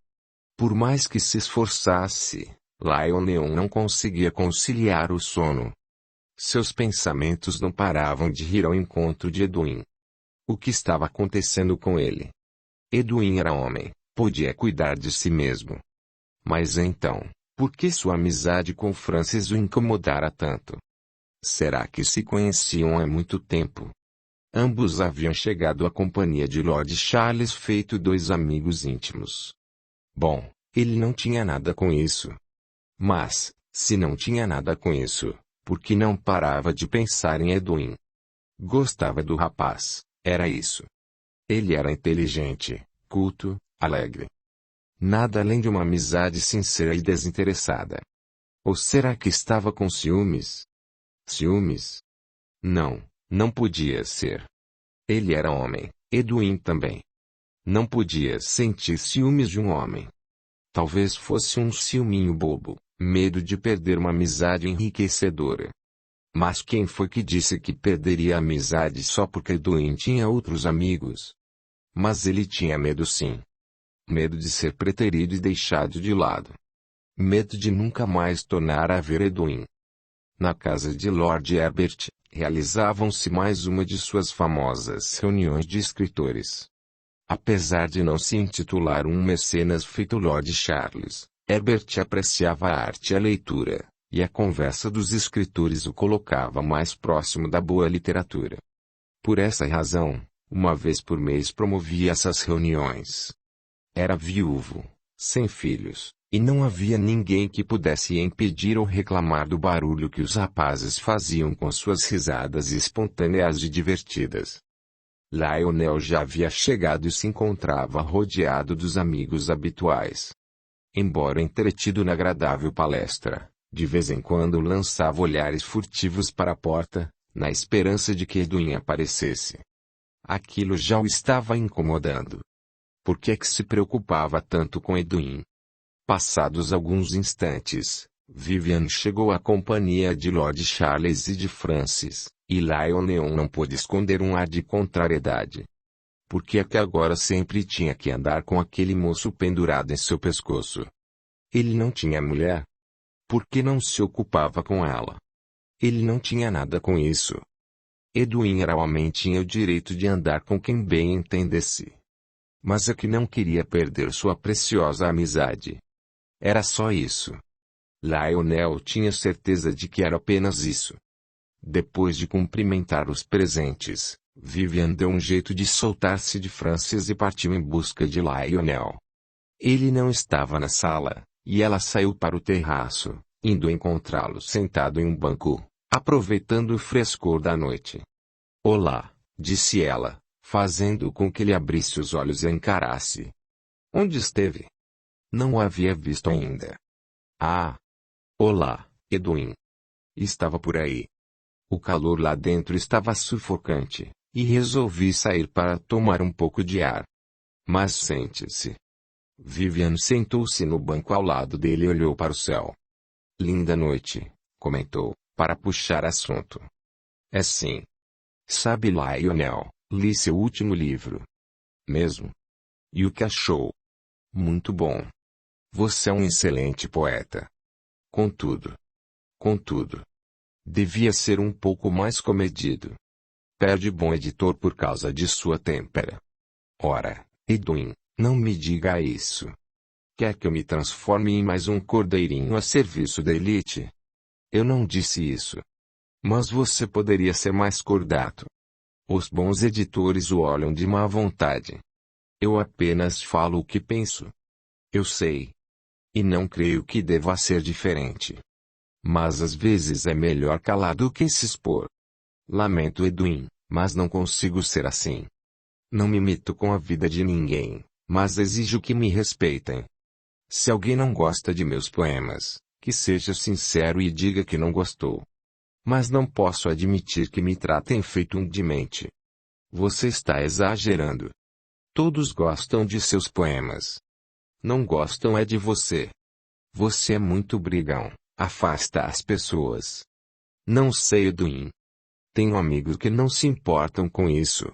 Por mais que se esforçasse, Lionel não conseguia conciliar o sono. Seus pensamentos não paravam de ir ao encontro de Edwin. O que estava acontecendo com ele? Edwin era homem, podia cuidar de si mesmo. Mas então, por que sua amizade com Francis o incomodara tanto? Será que se conheciam há muito tempo? Ambos haviam chegado à companhia de Lord Charles feito dois amigos íntimos. Bom, ele não tinha nada com isso. Mas, se não tinha nada com isso, por que não parava de pensar em Edwin? Gostava do rapaz, era isso. Ele era inteligente, culto, alegre. Nada além de uma amizade sincera e desinteressada. Ou será que estava com ciúmes? Ciúmes? Não, não podia ser. Ele era homem, Edwin também. Não podia sentir ciúmes de um homem. Talvez fosse um ciúminho bobo, medo de perder uma amizade enriquecedora. Mas quem foi que disse que perderia a amizade só porque Edwin tinha outros amigos? Mas ele tinha medo sim. Medo de ser preterido e deixado de lado. Medo de nunca mais tornar a ver Edwin. Na casa de Lord Herbert, realizavam-se mais uma de suas famosas reuniões de escritores. Apesar de não se intitular um mecenas feito Lord Charles, Herbert apreciava a arte e a leitura, e a conversa dos escritores o colocava mais próximo da boa literatura. Por essa razão, uma vez por mês promovia essas reuniões. Era viúvo, sem filhos, e não havia ninguém que pudesse impedir ou reclamar do barulho que os rapazes faziam com suas risadas espontâneas e divertidas. Lionel já havia chegado e se encontrava rodeado dos amigos habituais. Embora entretido na agradável palestra, de vez em quando lançava olhares furtivos para a porta, na esperança de que Edwin aparecesse. Aquilo já o estava incomodando. Por que é que se preocupava tanto com Edwin? Passados alguns instantes, Vivian chegou à companhia de Lord Charles e de Francis, e Lionel não pôde esconder um ar de contrariedade. Por que é que agora sempre tinha que andar com aquele moço pendurado em seu pescoço? Ele não tinha mulher? Por que não se ocupava com ela? Ele não tinha nada com isso. Edwin era homem e tinha o direito de andar com quem bem entendesse. Mas é que não queria perder sua preciosa amizade. Era só isso. Lionel tinha certeza de que era apenas isso. Depois de cumprimentar os presentes, Vivian deu um jeito de soltar-se de Francis e partiu em busca de Lionel. Ele não estava na sala, e ela saiu para o terraço, indo encontrá-lo sentado em um banco, aproveitando o frescor da noite. "Olá", disse ela, fazendo com que ele abrisse os olhos e a encarasse. "Onde esteve?" Não o havia visto ainda. "Ah! Olá, Edwin. Estava por aí." O calor lá dentro estava sufocante, e resolvi sair para tomar um pouco de ar. "Mas sente-se." Vivian sentou-se no banco ao lado dele e olhou para o céu. "Linda noite", comentou, para puxar assunto. "É sim. Sabe, Lionel, li seu último livro." "Mesmo? E o que achou?" "Muito bom. Você é um excelente poeta. Contudo, devia ser um pouco mais comedido. Perde bom editor por causa de sua têmpera." "Ora, Edwin, não me diga isso. Quer que eu me transforme em mais um cordeirinho a serviço da elite?" "Eu não disse isso. Mas você poderia ser mais cordato. Os bons editores o olham de má vontade. Eu apenas falo o que penso. Eu sei. E não creio que deva ser diferente. Mas às vezes é melhor calar do que se expor. Lamento, Edwin, mas não consigo ser assim. Não me meto com a vida de ninguém, mas exijo que me respeitem. Se alguém não gosta de meus poemas, que seja sincero e diga que não gostou. Mas não posso admitir que me tratem feito um demente. Você está exagerando. Todos gostam de seus poemas. Não gostam é de você. Você é muito brigão, afasta as pessoas." "Não sei, Edwin. Tenho amigos que não se importam com isso.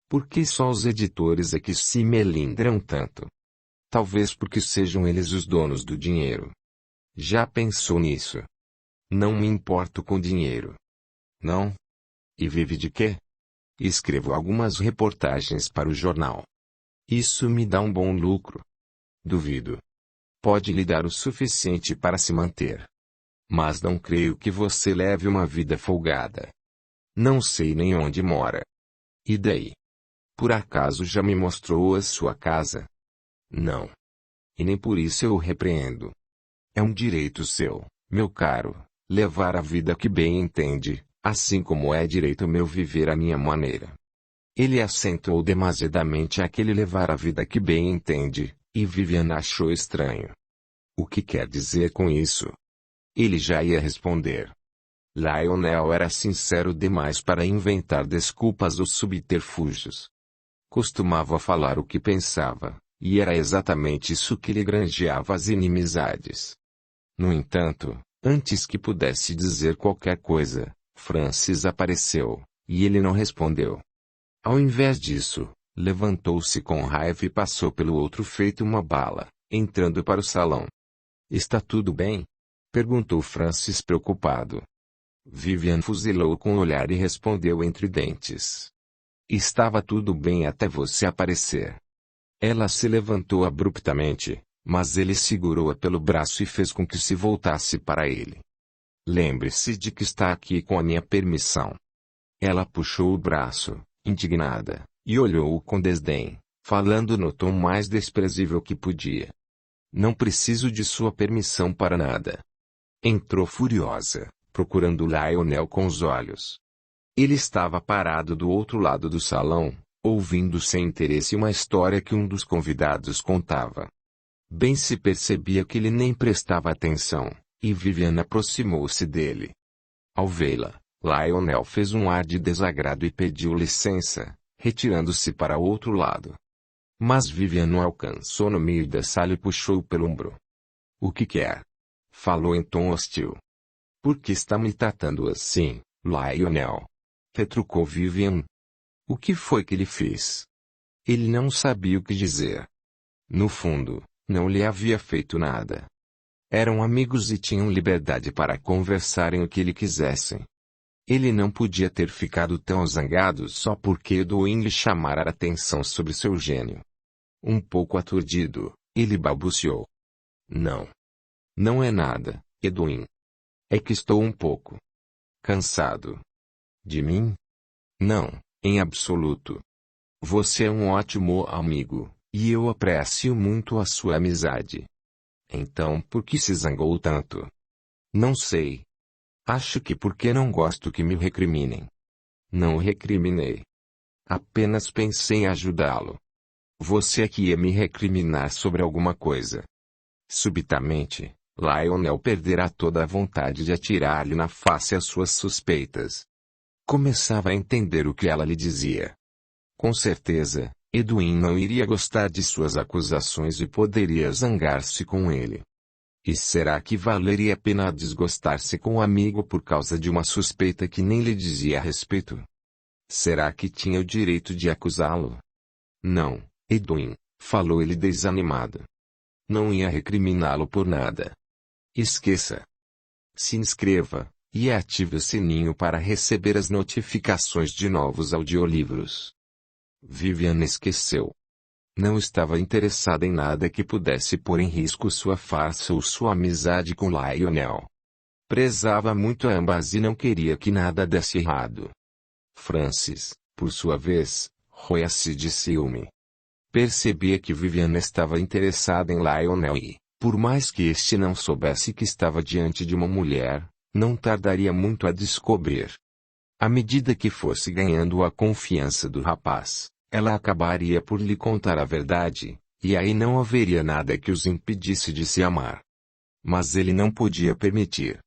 Por que só os editores é que se melindram tanto? Talvez porque sejam eles os donos do dinheiro. Já pensou nisso?" "Não me importo com dinheiro." "Não? E vive de quê?" "Escrevo algumas reportagens para o jornal." "Isso me dá um bom lucro." "Duvido. Pode lhe dar o suficiente para se manter. Mas não creio que você leve uma vida folgada." "Não sei nem onde mora." "E daí? Por acaso já me mostrou a sua casa?" "Não. E nem por isso eu o repreendo. É um direito seu, meu caro, levar a vida que bem entende, assim como é direito meu viver à minha maneira." Ele acentuou demasiadamente aquele levar a vida que bem entende, e Vivian achou estranho. O que quer dizer com isso? Ele já ia responder. Lionel era sincero demais para inventar desculpas ou subterfúgios. Costumava falar o que pensava, e era exatamente isso que lhe granjeava as inimizades. No entanto, antes que pudesse dizer qualquer coisa, Francis apareceu, e ele não respondeu. Ao invés disso, levantou-se com raiva e passou pelo outro feito uma bala, entrando para o salão. "Está tudo bem?" perguntou Francis preocupado. Vivian fuzilou com o olhar e respondeu entre dentes. "Estava tudo bem até você aparecer." Ela se levantou abruptamente, mas ele segurou-a pelo braço e fez com que se voltasse para ele. "Lembre-se de que está aqui com a minha permissão." Ela puxou o braço, indignada, e olhou-o com desdém, falando no tom mais desprezível que podia. "Não preciso de sua permissão para nada." Entrou furiosa, procurando Lionel com os olhos. Ele estava parado do outro lado do salão, ouvindo sem interesse uma história que um dos convidados contava. Bem se percebia que ele nem prestava atenção, e Vivian aproximou-se dele. Ao vê-la, Lionel fez um ar de desagrado e pediu licença, retirando-se para outro lado. Mas Vivian o alcançou no meio da sala e puxou-o pelo ombro. "O que quer?" falou em tom hostil. "Por que está me tratando assim, Lionel?" retrucou Vivian. O que foi que lhe fiz? Ele não sabia o que dizer. No fundo, não lhe havia feito nada. Eram amigos e tinham liberdade para conversarem o que lhe quisessem. Ele não podia ter ficado tão zangado só porque Edwin lhe chamara a atenção sobre seu gênio. Um pouco aturdido, ele balbuciou. Não. Não é nada, Edwin. É que estou um pouco cansado. De mim? Não, em absoluto. Você é um ótimo amigo, e eu aprecio muito a sua amizade. Então por que se zangou tanto? Não sei. Acho que porque não gosto que me recriminem. Não o recriminei. Apenas pensei em ajudá-lo. Você é que ia me recriminar sobre alguma coisa. Subitamente, Lionel perderá toda a vontade de atirar-lhe na face as suas suspeitas. Começava a entender o que ela lhe dizia. Com certeza, Edwin não iria gostar de suas acusações e poderia zangar-se com ele. E será que valeria a pena desgostar-se com o amigo por causa de uma suspeita que nem lhe dizia a respeito? Será que tinha o direito de acusá-lo? Não, Edwin, falou ele desanimado. Não ia recriminá-lo por nada. Esqueça. Se inscreva, e ative o sininho para receber as notificações de novos audiolivros. Vivian esqueceu. Não estava interessada em nada que pudesse pôr em risco sua farsa ou sua amizade com Lionel. Prezava muito a ambas e não queria que nada desse errado. Francis, por sua vez, roía-se de ciúme. Percebia que Vivian estava interessada em Lionel e, por mais que este não soubesse que estava diante de uma mulher, não tardaria muito a descobrir. À medida que fosse ganhando a confiança do rapaz, ela acabaria por lhe contar a verdade, e aí não haveria nada que os impedisse de se amar. Mas ele não podia permitir.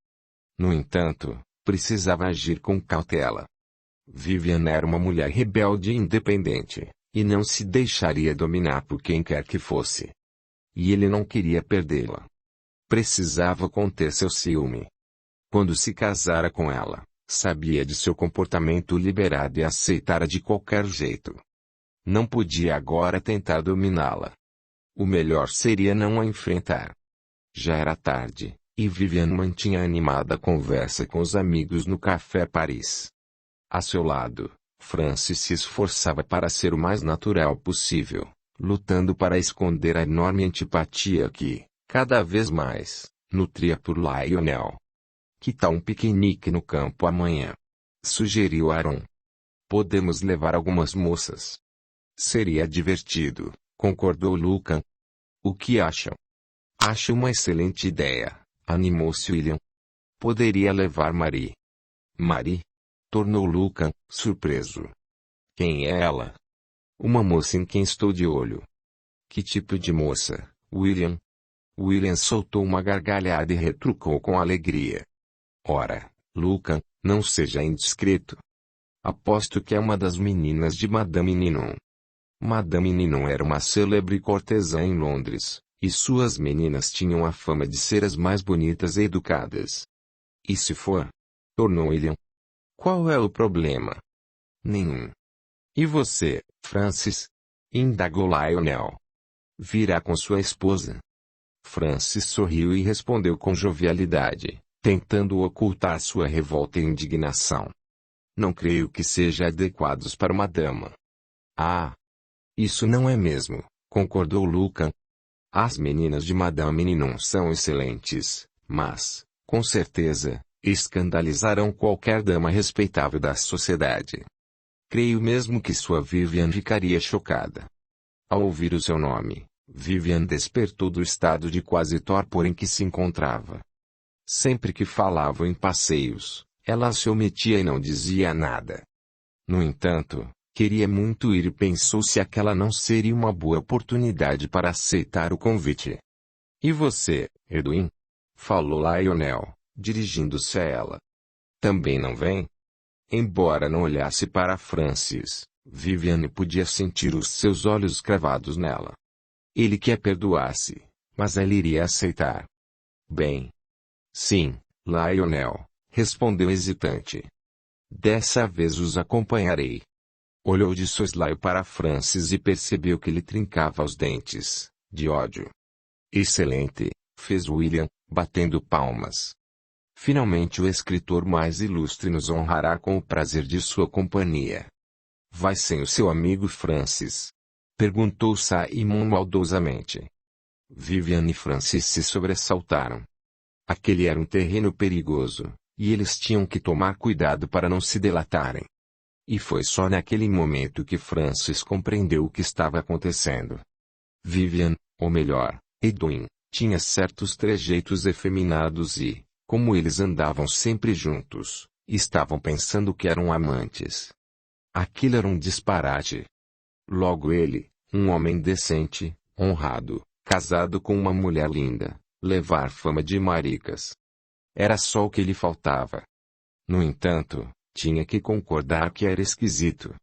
No entanto, precisava agir com cautela. Vivian era uma mulher rebelde e independente, e não se deixaria dominar por quem quer que fosse. E ele não queria perdê-la. Precisava conter seu ciúme. Quando se casara com ela, sabia de seu comportamento liberado e aceitara de qualquer jeito. Não podia agora tentar dominá-la. O melhor seria não a enfrentar. Já era tarde, e Vivian mantinha animada a conversa com os amigos no Café Paris. A seu lado, Francis se esforçava para ser o mais natural possível, lutando para esconder a enorme antipatia que, cada vez mais, nutria por Lionel. Que tal um piquenique no campo amanhã? Sugeriu Aaron. Podemos levar algumas moças. Seria divertido, concordou Lucan. O que acham? Acho uma excelente ideia, animou-se William. Poderia levar Marie. Marie? Tornou Lucan, surpreso. Quem é ela? Uma moça em quem estou de olho. Que tipo de moça, William? William soltou uma gargalhada e retrucou com alegria. Ora, Lucan, não seja indiscreto. Aposto que é uma das meninas de Madame Ninon. Madame Ninon era uma célebre cortesã em Londres, e suas meninas tinham a fama de ser as mais bonitas e educadas. E se for? Tornou William. Qual é o problema? Nenhum. E você, Francis? Indagou Lionel. Virá com sua esposa? Francis sorriu e respondeu com jovialidade, tentando ocultar sua revolta e indignação. Não creio que seja adequados para uma dama. Ah! Isso não é mesmo, concordou Lucan. As meninas de Madame Ninon são excelentes, mas, com certeza, escandalizarão qualquer dama respeitável da sociedade. Creio mesmo que sua Vivian ficaria chocada. Ao ouvir o seu nome, Vivian despertou do estado de quase torpor em que se encontrava. Sempre que falavam em passeios, ela se omitia e não dizia nada. No entanto, queria muito ir e pensou se aquela não seria uma boa oportunidade para aceitar o convite. E você, Edwin? Falou Lionel, dirigindo-se a ela. Também não vem? Embora não olhasse para Francis, Viviane podia sentir os seus olhos cravados nela. Ele quer perdoar-se, mas ela iria aceitar. Bem. Sim, Lionel, respondeu hesitante. Dessa vez os acompanharei. Olhou de soslaio para Francis e percebeu que ele trincava os dentes, de ódio. Excelente, fez William, batendo palmas. Finalmente o escritor mais ilustre nos honrará com o prazer de sua companhia. Vai sem o seu amigo Francis? Perguntou Simon maldosamente. Vivian e Francis se sobressaltaram. Aquele era um terreno perigoso, e eles tinham que tomar cuidado para não se delatarem. E foi só naquele momento que Francis compreendeu o que estava acontecendo. Vivian, ou melhor, Edwin, tinha certos trejeitos efeminados e, como eles andavam sempre juntos, estavam pensando que eram amantes. Aquilo era um disparate. Logo ele, um homem decente, honrado, casado com uma mulher linda, levar fama de maricas. Era só o que lhe faltava. No entanto, tinha que concordar que era esquisito.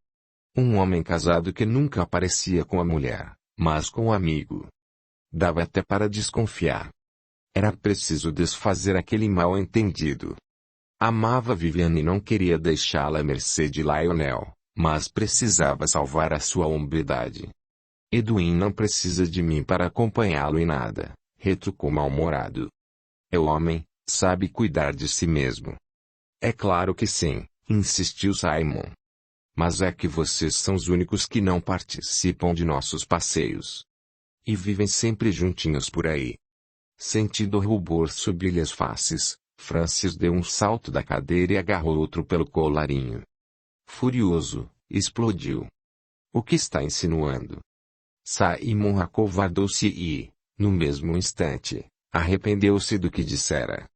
Um homem casado que nunca aparecia com a mulher, mas com o amigo. Dava até para desconfiar. Era preciso desfazer aquele mal-entendido. Amava Vivian e não queria deixá-la à mercê de Lionel, mas precisava salvar a sua hombridade. Edwin não precisa de mim para acompanhá-lo em nada, retrucou mal-humorado. É homem, sabe cuidar de si mesmo. É claro que sim, insistiu Simon. Mas é que vocês são os únicos que não participam de nossos passeios. E vivem sempre juntinhos por aí. Sentindo rubor sob-lhe as faces, Francis deu um salto da cadeira e agarrou outro pelo colarinho. Furioso, explodiu. O que está insinuando? Simon acovardou-se e, no mesmo instante, arrependeu-se do que dissera.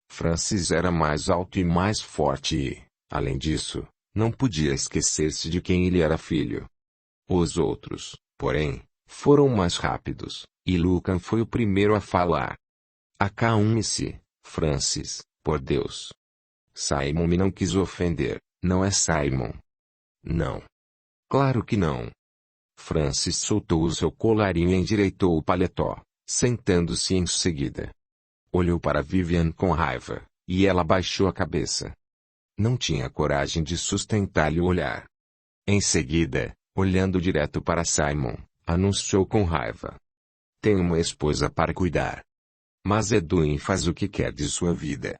Francis era mais alto e mais forte e, além disso, não podia esquecer-se de quem ele era filho. Os outros, porém, foram mais rápidos, e Lucan foi o primeiro a falar. Acalme-se, Francis, por Deus. Simon me não quis ofender, não é Simon? Não. Claro que não. Francis soltou o seu colarinho e endireitou o paletó, sentando-se em seguida. Olhou para Vivian com raiva, e ela baixou a cabeça. Não tinha coragem de sustentar-lhe o olhar. Em seguida, olhando direto para Simon, anunciou com raiva. Tenho uma esposa para cuidar. Mas Edwin faz o que quer de sua vida.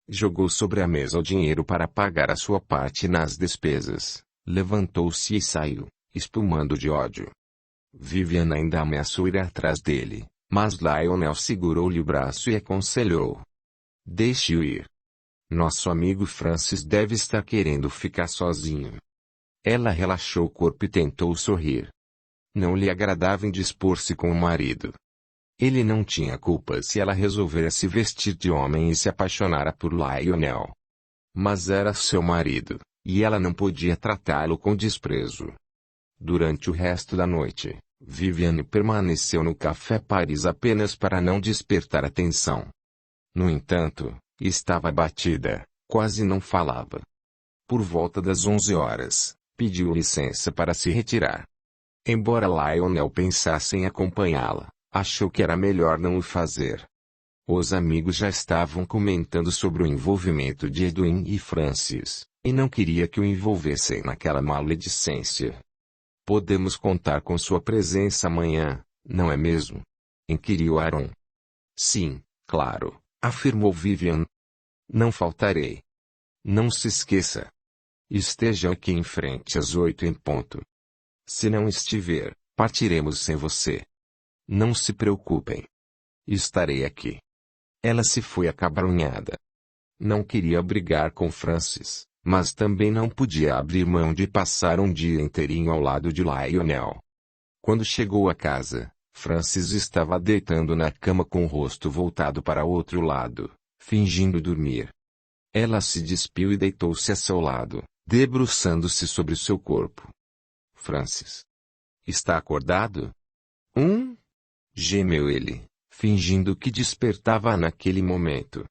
Jogou sobre a mesa o dinheiro para pagar a sua parte nas despesas, levantou-se e saiu, espumando de ódio. Vivian ainda ameaçou ir atrás dele, mas Lionel segurou-lhe o braço e aconselhou. Deixe-o ir. Nosso amigo Francis deve estar querendo ficar sozinho. Ela relaxou o corpo e tentou sorrir. Não lhe agradava indispor-se com o marido. Ele não tinha culpa se ela resolvera se vestir de homem e se apaixonara por Lionel. Mas era seu marido, e ela não podia tratá-lo com desprezo. Durante o resto da noite, Viviane permaneceu no Café Paris apenas para não despertar atenção. No entanto, estava abatida, quase não falava. Por volta das 11 horas, pediu licença para se retirar. Embora Lionel pensasse em acompanhá-la, achou que era melhor não o fazer. Os amigos já estavam comentando sobre o envolvimento de Edwin e Francis, e não queria que o envolvessem naquela maledicência. Podemos contar com sua presença amanhã, não é mesmo? Inquiriu Aaron. Sim, claro, afirmou Vivian. Não faltarei. Não se esqueça. Esteja aqui em frente às 8 em ponto. Se não estiver, partiremos sem você. Não se preocupem. Estarei aqui. Ela se foi acabrunhada. Não queria brigar com Francis, mas também não podia abrir mão de passar um dia inteirinho ao lado de Lionel. Quando chegou a casa, Francis estava deitando na cama com o rosto voltado para outro lado, fingindo dormir. Ela se despiu e deitou-se a seu lado, debruçando-se sobre seu corpo. Francis. Está acordado? Gemeu ele, fingindo que despertava naquele momento.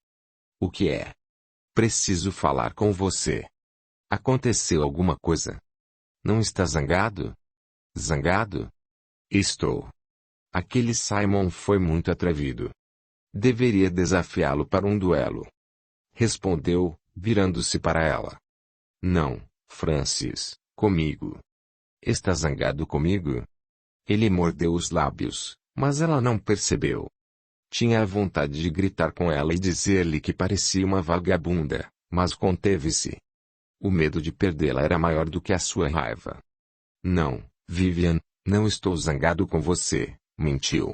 O que é? Preciso falar com você. Aconteceu alguma coisa? Não está zangado? Zangado? Estou. Aquele Simon foi muito atrevido. Deveria desafiá-lo para um duelo. Respondeu, virando-se para ela. Não, Francis, comigo. Está zangado comigo? Ele mordeu os lábios, mas ela não percebeu. Tinha a vontade de gritar com ela e dizer-lhe que parecia uma vagabunda, mas conteve-se. O medo de perdê-la era maior do que a sua raiva. Não, Vivian, não estou zangado com você, mentiu.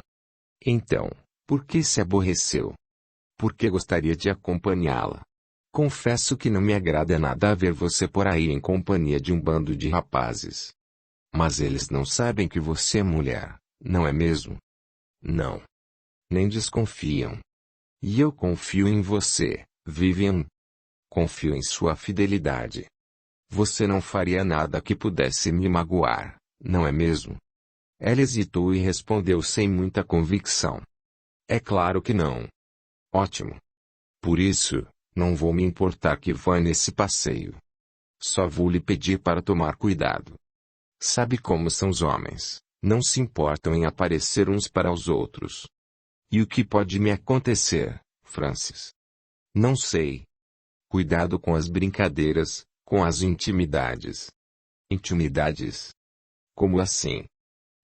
Então, por que se aborreceu? porque gostaria de acompanhá-la. Confesso que não me agrada nada ver você por aí em companhia de um bando de rapazes. Mas eles não sabem que você é mulher, não é mesmo? Não. Nem desconfiam. E eu confio em você, Vivian. Confio em sua fidelidade. Você não faria nada que pudesse me magoar, não é mesmo? Ela hesitou e respondeu sem muita convicção. É claro que não. Ótimo. Por isso, não vou me importar que vá nesse passeio. Só vou lhe pedir para tomar cuidado. Sabe como são os homens, não se importam em aparecer uns para os outros. E o que pode me acontecer, Francis? Não sei. Cuidado com as brincadeiras, com as intimidades. Intimidades? Como assim?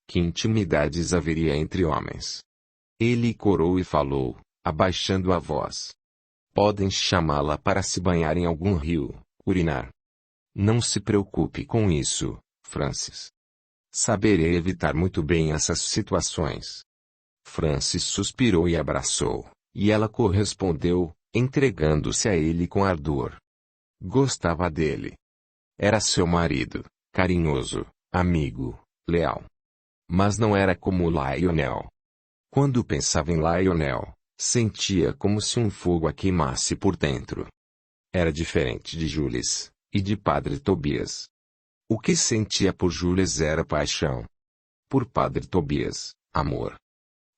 Que intimidades haveria entre homens? Ele corou e falou, abaixando a voz. Podem chamá-la para se banhar em algum rio, urinar. Não se preocupe com isso, Francis. Saberei evitar muito bem essas situações. Francis suspirou e abraçou, e ela correspondeu, entregando-se a ele com ardor. Gostava dele. Era seu marido, carinhoso, amigo, leal. Mas não era como Lionel. Quando pensava em Lionel, sentia como se um fogo a queimasse por dentro. Era diferente de Jules, e de Padre Tobias. O que sentia por Jules era paixão. Por Padre Tobias, amor.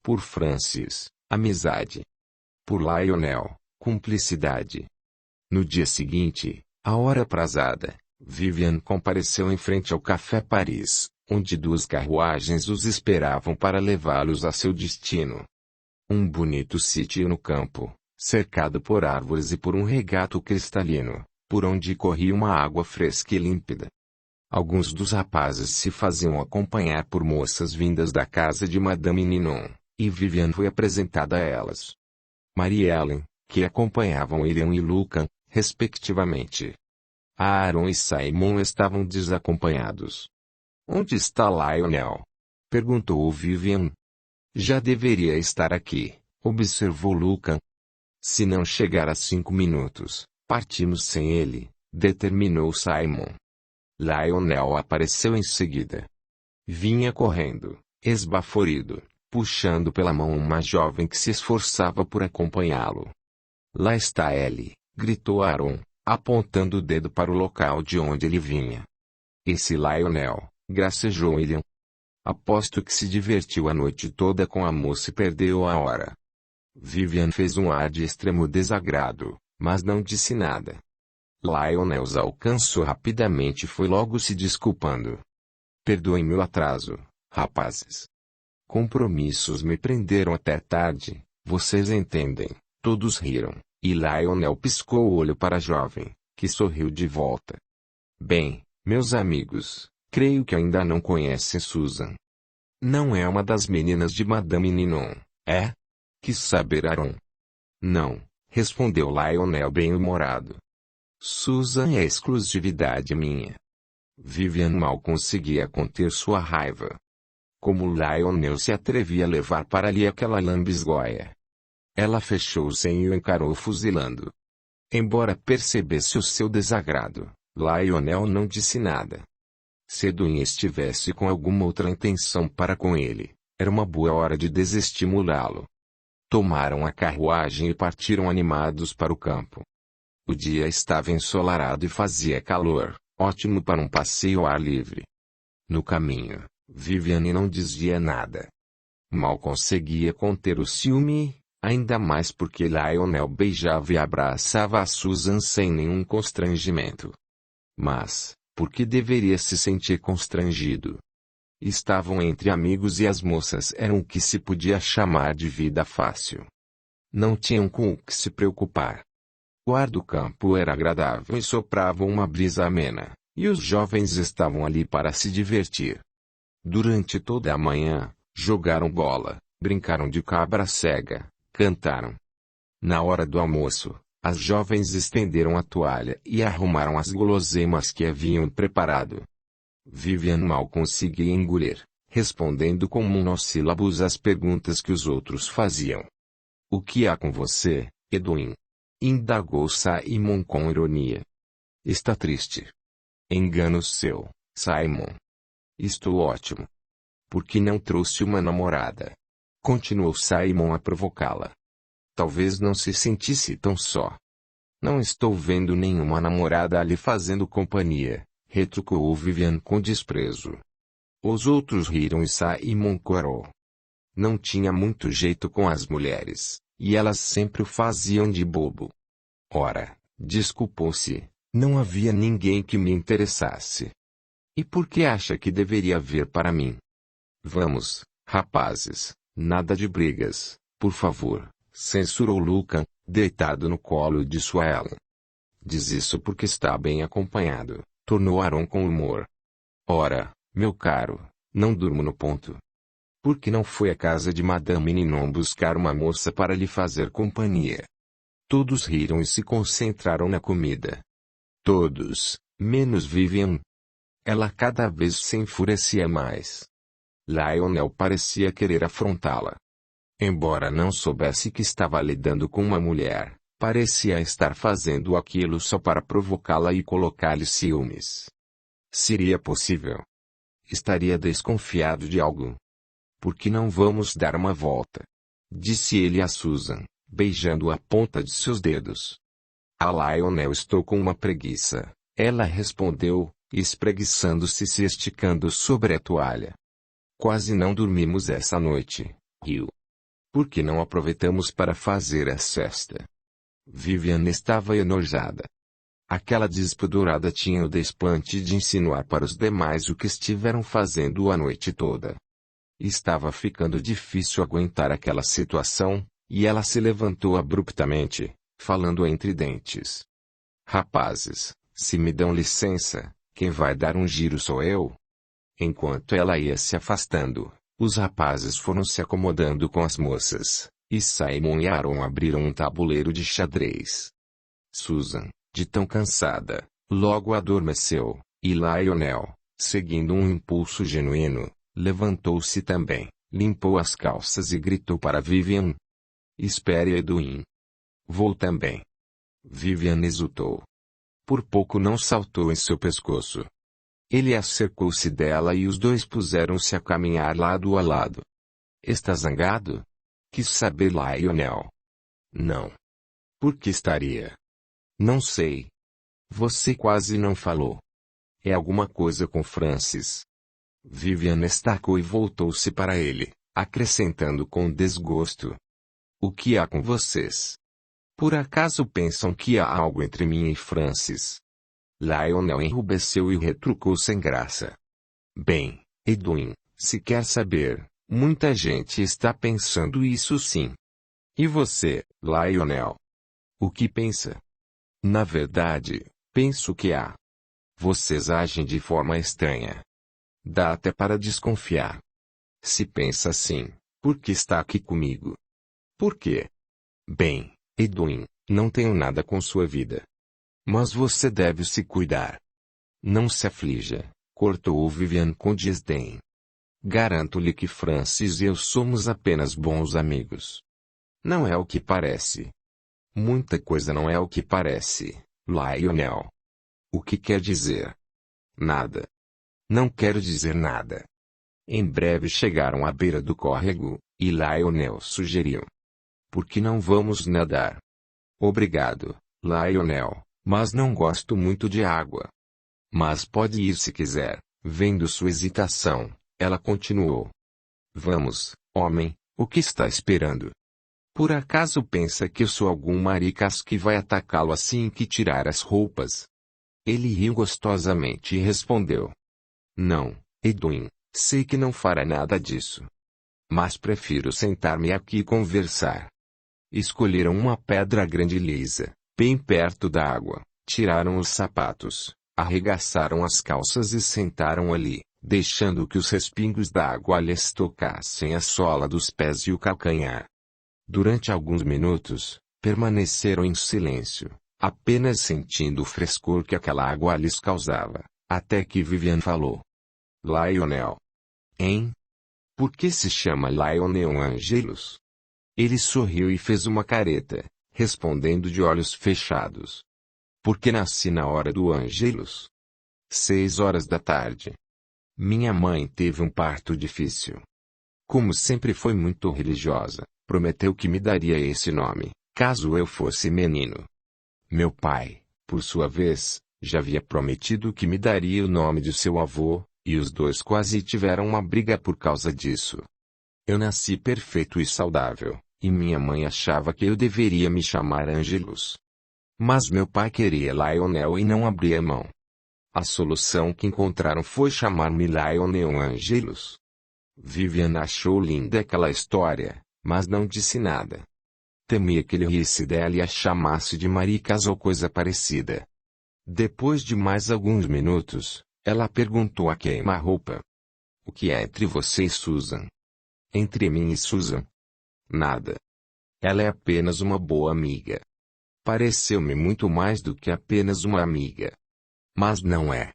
Por Francis, amizade. Por Lionel, cumplicidade. No dia seguinte, à hora aprazada, Vivian compareceu em frente ao Café Paris, onde 2 carruagens os esperavam para levá-los a seu destino. Um bonito sítio no campo, cercado por árvores e por um regato cristalino, por onde corria uma água fresca e límpida. Alguns dos rapazes se faziam acompanhar por moças vindas da casa de Madame Ninon, e Vivian foi apresentada a elas. Marie-Hélène, que acompanhavam William e Lucan, respectivamente. Aaron e Simon estavam desacompanhados. Onde está Lionel? Perguntou Vivian. Já deveria estar aqui, observou Lucan. Se não chegar a 5 minutos, partimos sem ele, determinou Simon. Lionel apareceu em seguida. Vinha correndo, esbaforido, puxando pela mão uma jovem que se esforçava por acompanhá-lo. Lá está Ellie, gritou Aaron, apontando o dedo para o local de onde ele vinha. Esse Lionel, gracejou William. Aposto que se divertiu a noite toda com a moça e perdeu a hora. Vivian fez um ar de extremo desagrado, mas não disse nada. Lionel os alcançou rapidamente e foi logo se desculpando. Perdoem meu atraso, rapazes. Compromissos me prenderam até tarde, vocês entendem. Todos riram, e Lionel piscou o olho para a jovem, que sorriu de volta. Bem, meus amigos, creio que ainda não conhecem Susan. Não é uma das meninas de Madame Ninon, é? Quis saber Aaron. Não, respondeu Lionel bem-humorado. Susan é exclusividade minha. Vivian mal conseguia conter sua raiva. Como Lionel se atrevia a levar para ali aquela lambisgoia. Ela fechou o senho e o encarou fuzilando. Embora percebesse o seu desagrado, Lionel não disse nada. Se Edwin estivesse com alguma outra intenção para com ele, era uma boa hora de desestimulá-lo. Tomaram a carruagem e partiram animados para o campo. O dia estava ensolarado e fazia calor, ótimo para um passeio ao ar livre. No caminho, Vivian não dizia nada. Mal conseguia conter o ciúme, ainda mais porque Lionel beijava e abraçava a Susan sem nenhum constrangimento. Mas, por que deveria se sentir constrangido? Estavam entre amigos e as moças eram o que se podia chamar de vida fácil. Não tinham com o que se preocupar. O ar do campo era agradável e soprava uma brisa amena, e os jovens estavam ali para se divertir. Durante toda a manhã, jogaram bola, brincaram de cabra cega, cantaram. Na hora do almoço, as jovens estenderam a toalha e arrumaram as guloseimas que haviam preparado. Vivian mal conseguia engolir, respondendo com monossílabos às perguntas que os outros faziam. O que há com você, Edwin? Indagou Simon com ironia. Está triste? Engano seu, Simon. Estou ótimo. Por que não trouxe uma namorada? Continuou Simon a provocá-la. Talvez não se sentisse tão só. Não estou vendo nenhuma namorada ali fazendo companhia, retrucou Vivian com desprezo. Os outros riram e Simon corou. Não tinha muito jeito com as mulheres, e elas sempre o faziam de bobo. Ora, desculpou-se, não havia ninguém que me interessasse. E por que acha que deveria vir para mim? Vamos, rapazes, nada de brigas, por favor, censurou Lucan, deitado no colo de sua Ellen. Diz isso porque está bem acompanhado, tornou Aaron com humor. Ora, meu caro, não durmo no ponto. Por que não foi à casa de Madame Ninon buscar uma moça para lhe fazer companhia? Todos riram e se concentraram na comida. Todos, menos Vivian. Ela cada vez se enfurecia mais. Lionel parecia querer afrontá-la. Embora não soubesse que estava lidando com uma mulher, parecia estar fazendo aquilo só para provocá-la e colocar-lhe ciúmes. Seria possível? Estaria desconfiado de algo. Por que não vamos dar uma volta? Disse ele a Susan, beijando a ponta de seus dedos. A Lionel, estou com uma preguiça, ela respondeu, espreguiçando-se e se esticando sobre a toalha. Quase não dormimos essa noite, riu. Por que não aproveitamos para fazer a cesta? Vivian estava enojada. Aquela despudorada tinha o desplante de insinuar para os demais o que estiveram fazendo a noite toda. Estava ficando difícil aguentar aquela situação, e ela se levantou abruptamente, falando entre dentes. Rapazes, se me dão licença, quem vai dar um giro sou eu. Enquanto ela ia se afastando, os rapazes foram se acomodando com as moças, e Simon e Aaron abriram um tabuleiro de xadrez. Susan, de tão cansada, logo adormeceu, e Lionel, seguindo um impulso genuíno, levantou-se também, limpou as calças e gritou para Vivian. Espere, Edwin. Vou também. Vivian exultou. Por pouco não saltou em seu pescoço. Ele acercou-se dela e os dois puseram-se a caminhar lado a lado. Está zangado? Quis saber Lionel. Não. Por que estaria? Não sei. Você quase não falou. É alguma coisa com Francis. Vivian estacou e voltou-se para ele, acrescentando com desgosto. O que há com vocês? Por acaso pensam que há algo entre mim e Francis? Lionel enrubesceu e retrucou sem graça. Bem, Edwin, se quer saber, muita gente está pensando isso sim. E você, Lionel? O que pensa? Na verdade, penso que há. Vocês agem de forma estranha. Dá até para desconfiar. Se pensa assim, por que está aqui comigo? Por quê? Bem, Edwin, não tenho nada com sua vida. Mas você deve se cuidar. Não se aflija, cortou Vivian com desdém. Garanto-lhe que Francis e eu somos apenas bons amigos. Não é o que parece. Muita coisa não é o que parece, Lionel. O que quer dizer? Nada. Não quero dizer nada. Em breve chegaram à beira do córrego, e Lionel sugeriu. Por que não vamos nadar? Obrigado, Lionel, mas não gosto muito de água. Mas pode ir se quiser. Vendo sua hesitação, ela continuou. Vamos, homem, o que está esperando? Por acaso pensa que eu sou algum maricas que vai atacá-lo assim que tirar as roupas? Ele riu gostosamente e respondeu. Não, Edwin, sei que não fará nada disso. Mas prefiro sentar-me aqui e conversar. Escolheram uma pedra grande e lisa, bem perto da água, tiraram os sapatos, arregaçaram as calças e sentaram ali, deixando que os respingos da água lhes tocassem a sola dos pés e o calcanhar. Durante alguns minutos, permaneceram em silêncio, apenas sentindo o frescor que aquela água lhes causava, até que Vivian falou. Lionel. Hein? Por que se chama Lionel Angelus? Ele sorriu e fez uma careta, respondendo de olhos fechados. Porque nasci na hora do Ângelus. 6 horas da tarde. Minha mãe teve um parto difícil. Como sempre foi muito religiosa, prometeu que me daria esse nome, caso eu fosse menino. Meu pai, por sua vez, já havia prometido que me daria o nome de seu avô, e os dois quase tiveram uma briga por causa disso. Eu nasci perfeito e saudável, e minha mãe achava que eu deveria me chamar Angelus. Mas meu pai queria Lionel e não abria mão. A solução que encontraram foi chamar-me Lionel Angelus. Vivian achou linda aquela história, mas não disse nada. Temia que ele risse dela e a chamasse de maricas ou coisa parecida. Depois de mais alguns minutos, ela perguntou a queima-roupa. O que é entre você e Susan? Entre mim e Susan? Nada. Ela é apenas uma boa amiga. Pareceu-me muito mais do que apenas uma amiga. Mas não é.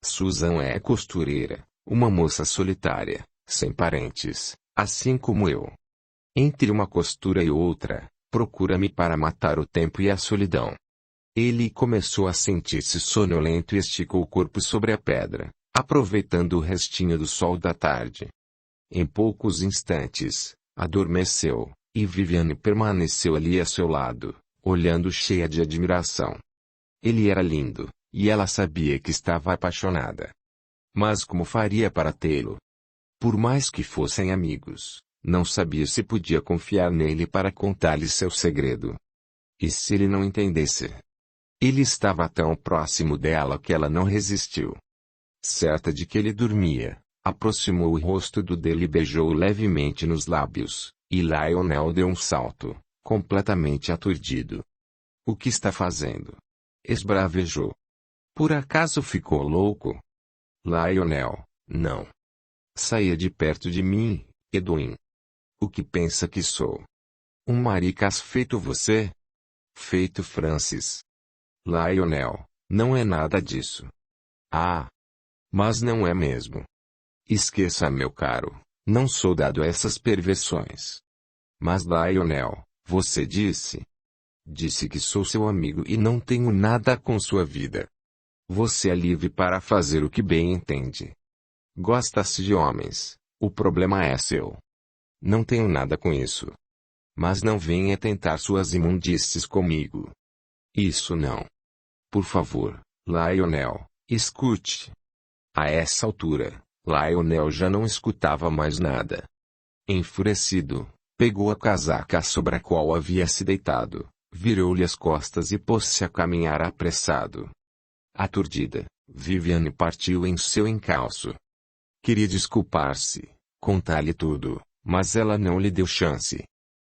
Susan é costureira, uma moça solitária, sem parentes, assim como eu. Entre uma costura e outra, procura-me para matar o tempo e a solidão. Ele começou a sentir-se sonolento e esticou o corpo sobre a pedra, aproveitando o restinho do sol da tarde. Em poucos instantes, adormeceu, e Viviane permaneceu ali a seu lado, olhando cheia de admiração. Ele era lindo, e ela sabia que estava apaixonada. Mas como faria para tê-lo? Por mais que fossem amigos, não sabia se podia confiar nele para contar-lhe seu segredo. E se ele não entendesse? Ele estava tão próximo dela que ela não resistiu. Certa de que ele dormia, aproximou o rosto dele e beijou-o levemente nos lábios, e Lionel deu um salto, completamente aturdido. O que está fazendo? Esbravejou. Por acaso ficou louco? Lionel, não. Saia de perto de mim, Edwin. O que pensa que sou? Um maricas feito você? Feito Francis. Lionel, não é nada disso. Ah! Mas não é mesmo. Esqueça, meu caro, não sou dado a essas perversões. Mas Lionel, você disse. Disse que sou seu amigo e não tenho nada com sua vida. Você é livre para fazer o que bem entende. Gosta-se de homens, o problema é seu. Não tenho nada com isso. Mas não venha tentar suas imundícies comigo. Isso não. Por favor, Lionel, escute. A essa altura, Lionel já não escutava mais nada. Enfurecido, pegou a casaca sobre a qual havia se deitado, virou-lhe as costas e pôs-se a caminhar apressado. Aturdida, Viviane partiu em seu encalço. Queria desculpar-se, contar-lhe tudo, mas ela não lhe deu chance.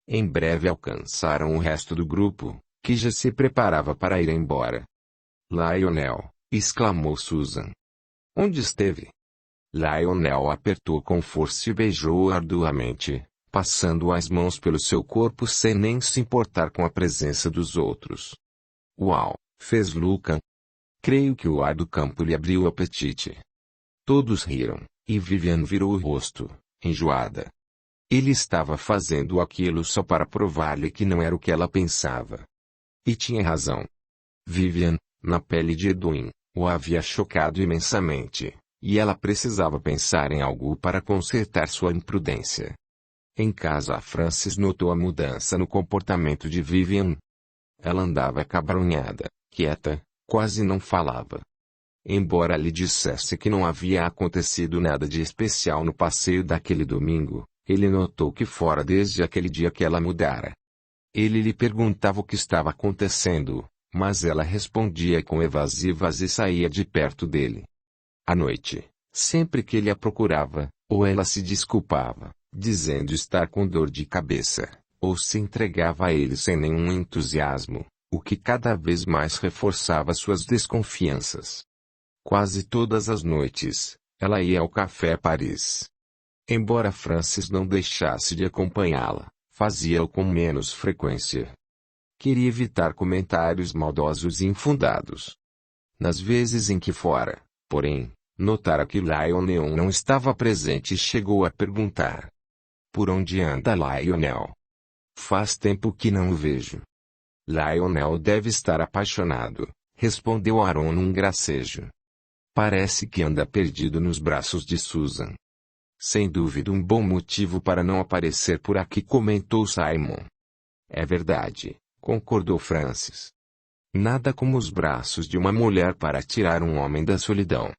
Em breve alcançaram o resto do grupo, que já se preparava para ir embora. Lionel, exclamou Susan. Onde esteve? Lionel apertou com força e beijou-o arduamente, passando as mãos pelo seu corpo sem nem se importar com a presença dos outros. Uau, fez Lucan. Creio que o ar do campo lhe abriu o apetite. Todos riram, e Vivian virou o rosto, enjoada. Ele estava fazendo aquilo só para provar-lhe que não era o que ela pensava. E tinha razão. Vivian, na pele de Edwin, o havia chocado imensamente, e ela precisava pensar em algo para consertar sua imprudência. Em casa, Francis notou a mudança no comportamento de Vivian. Ela andava acabrunhada, quieta, quase não falava. Embora lhe dissesse que não havia acontecido nada de especial no passeio daquele domingo, ele notou que fora desde aquele dia que ela mudara. Ele lhe perguntava o que estava acontecendo, mas ela respondia com evasivas e saía de perto dele. À noite, sempre que ele a procurava, ou ela se desculpava, dizendo estar com dor de cabeça, ou se entregava a ele sem nenhum entusiasmo, o que cada vez mais reforçava suas desconfianças. Quase todas as noites, ela ia ao Café Paris. Embora Francis não deixasse de acompanhá-la, fazia-o com menos frequência. Queria evitar comentários maldosos e infundados. Nas vezes em que fora, porém, notara que Lionel não estava presente e chegou a perguntar: Por onde anda Lionel? Faz tempo que não o vejo. Lionel deve estar apaixonado, respondeu Aaron num gracejo. Parece que anda perdido nos braços de Susan. Sem dúvida um bom motivo para não aparecer por aqui, comentou Simon. É verdade, concordou Francis. Nada como os braços de uma mulher para tirar um homem da solidão.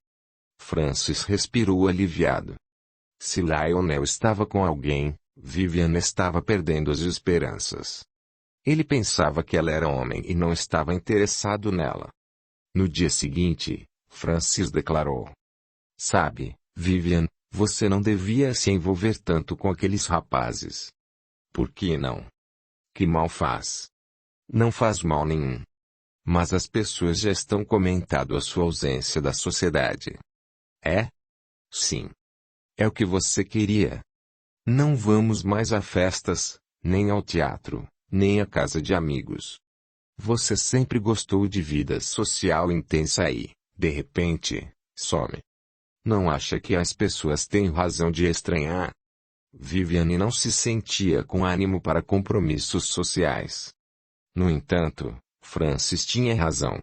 Francis respirou aliviado. Se Lionel estava com alguém, Vivian estava perdendo as esperanças. Ele pensava que ela era homem e não estava interessado nela. No dia seguinte, Francis declarou. Sabe, Vivian, você não devia se envolver tanto com aqueles rapazes. Por que não? Que mal faz? Não faz mal nenhum. Mas as pessoas já estão comentando a sua ausência da sociedade. É? Sim. É o que você queria. Não vamos mais a festas, nem ao teatro, nem à casa de amigos. Você sempre gostou de vida social intensa e, de repente, some. Não acha que as pessoas têm razão de estranhar? Viviane não se sentia com ânimo para compromissos sociais. No entanto, Francis tinha razão.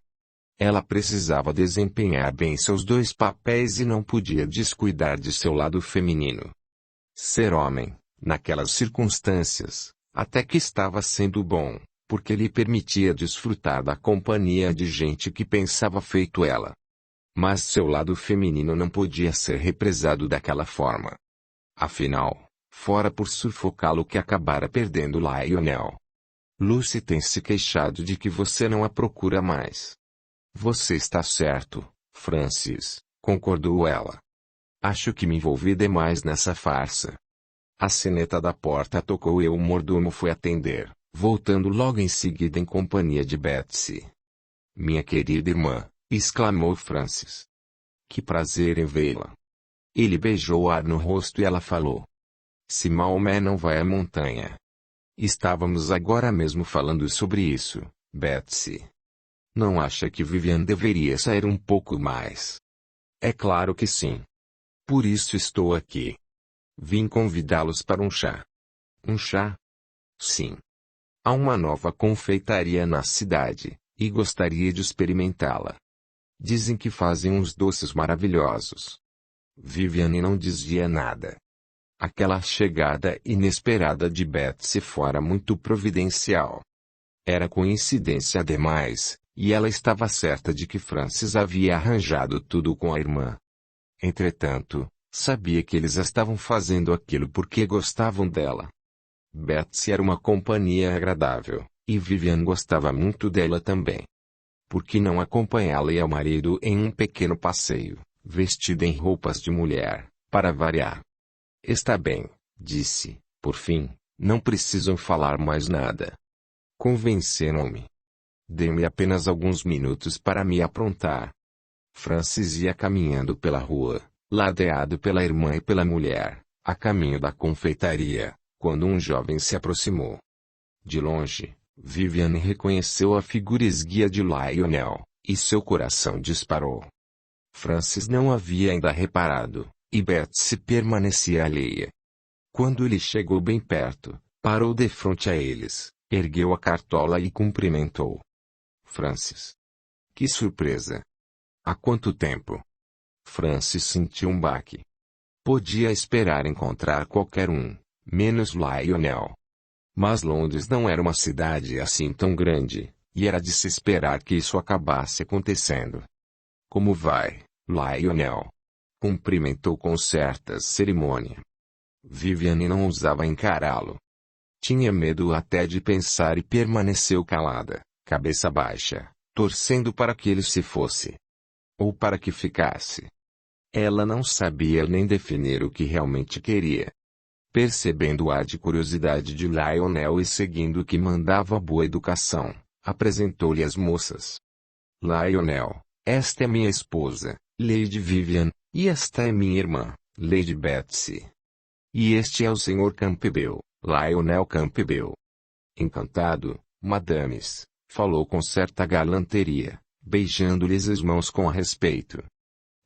Ela precisava desempenhar bem seus dois papéis e não podia descuidar de seu lado feminino. Ser homem, naquelas circunstâncias, até que estava sendo bom, porque lhe permitia desfrutar da companhia de gente que pensava feito ela. Mas seu lado feminino não podia ser represado daquela forma. Afinal, fora por sufocá-lo que acabara perdendo Lionel. Lucy tem se queixado de que você não a procura mais. Você está certo, Francis, concordou ela. Acho que me envolvi demais nessa farsa. A sineta da porta tocou e o mordomo foi atender, voltando logo em seguida em companhia de Betsy. Minha querida irmã, exclamou Francis. Que prazer em vê-la. Ele beijou ar no rosto e ela falou. Se Maomé não vai à montanha. Estávamos agora mesmo falando sobre isso, Betsy. Não acha que Vivian deveria sair um pouco mais? É claro que sim. Por isso estou aqui. Vim convidá-los para um chá. Um chá? Sim. Há uma nova confeitaria na cidade, e gostaria de experimentá-la. Dizem que fazem uns doces maravilhosos. Viviane não dizia nada. Aquela chegada inesperada de Betsy fora muito providencial. Era coincidência demais, e ela estava certa de que Francis havia arranjado tudo com a irmã. Entretanto, sabia que eles estavam fazendo aquilo porque gostavam dela. Betsy era uma companhia agradável, e Vivian gostava muito dela também. Por que não acompanhá-la e ao marido em um pequeno passeio, vestida em roupas de mulher, para variar? Está bem, disse, por fim, não precisam falar mais nada. Convenceram-me. Dê-me apenas alguns minutos para me aprontar. Francis ia caminhando pela rua, ladeado pela irmã e pela mulher, a caminho da confeitaria, quando um jovem se aproximou. De longe, Viviane reconheceu a figura esguia de Lionel, e seu coração disparou. Francis não havia ainda reparado, e Betsy permanecia alheia. Quando ele chegou bem perto, parou defronte a eles, ergueu a cartola e cumprimentou. Francis. Que surpresa! Há quanto tempo? Francis sentiu um baque. Podia esperar encontrar qualquer um, menos Lionel. Mas Londres não era uma cidade assim tão grande, e era de se esperar que isso acabasse acontecendo. Como vai, Lionel? Cumprimentou com certa cerimônia. Viviane não ousava encará-lo. Tinha medo até de pensar e permaneceu calada, cabeça baixa, torcendo para que ele se fosse. Ou para que ficasse. Ela não sabia nem definir o que realmente queria. Percebendo o ar de curiosidade de Lionel e seguindo o que mandava a boa educação, apresentou-lhe as moças. Lionel, esta é minha esposa, Lady Vivian, e esta é minha irmã, Lady Betsy. E este é o Sr. Campbell, Lionel Campbell. Encantado, madames, falou com certa galanteria, beijando-lhes as mãos com respeito.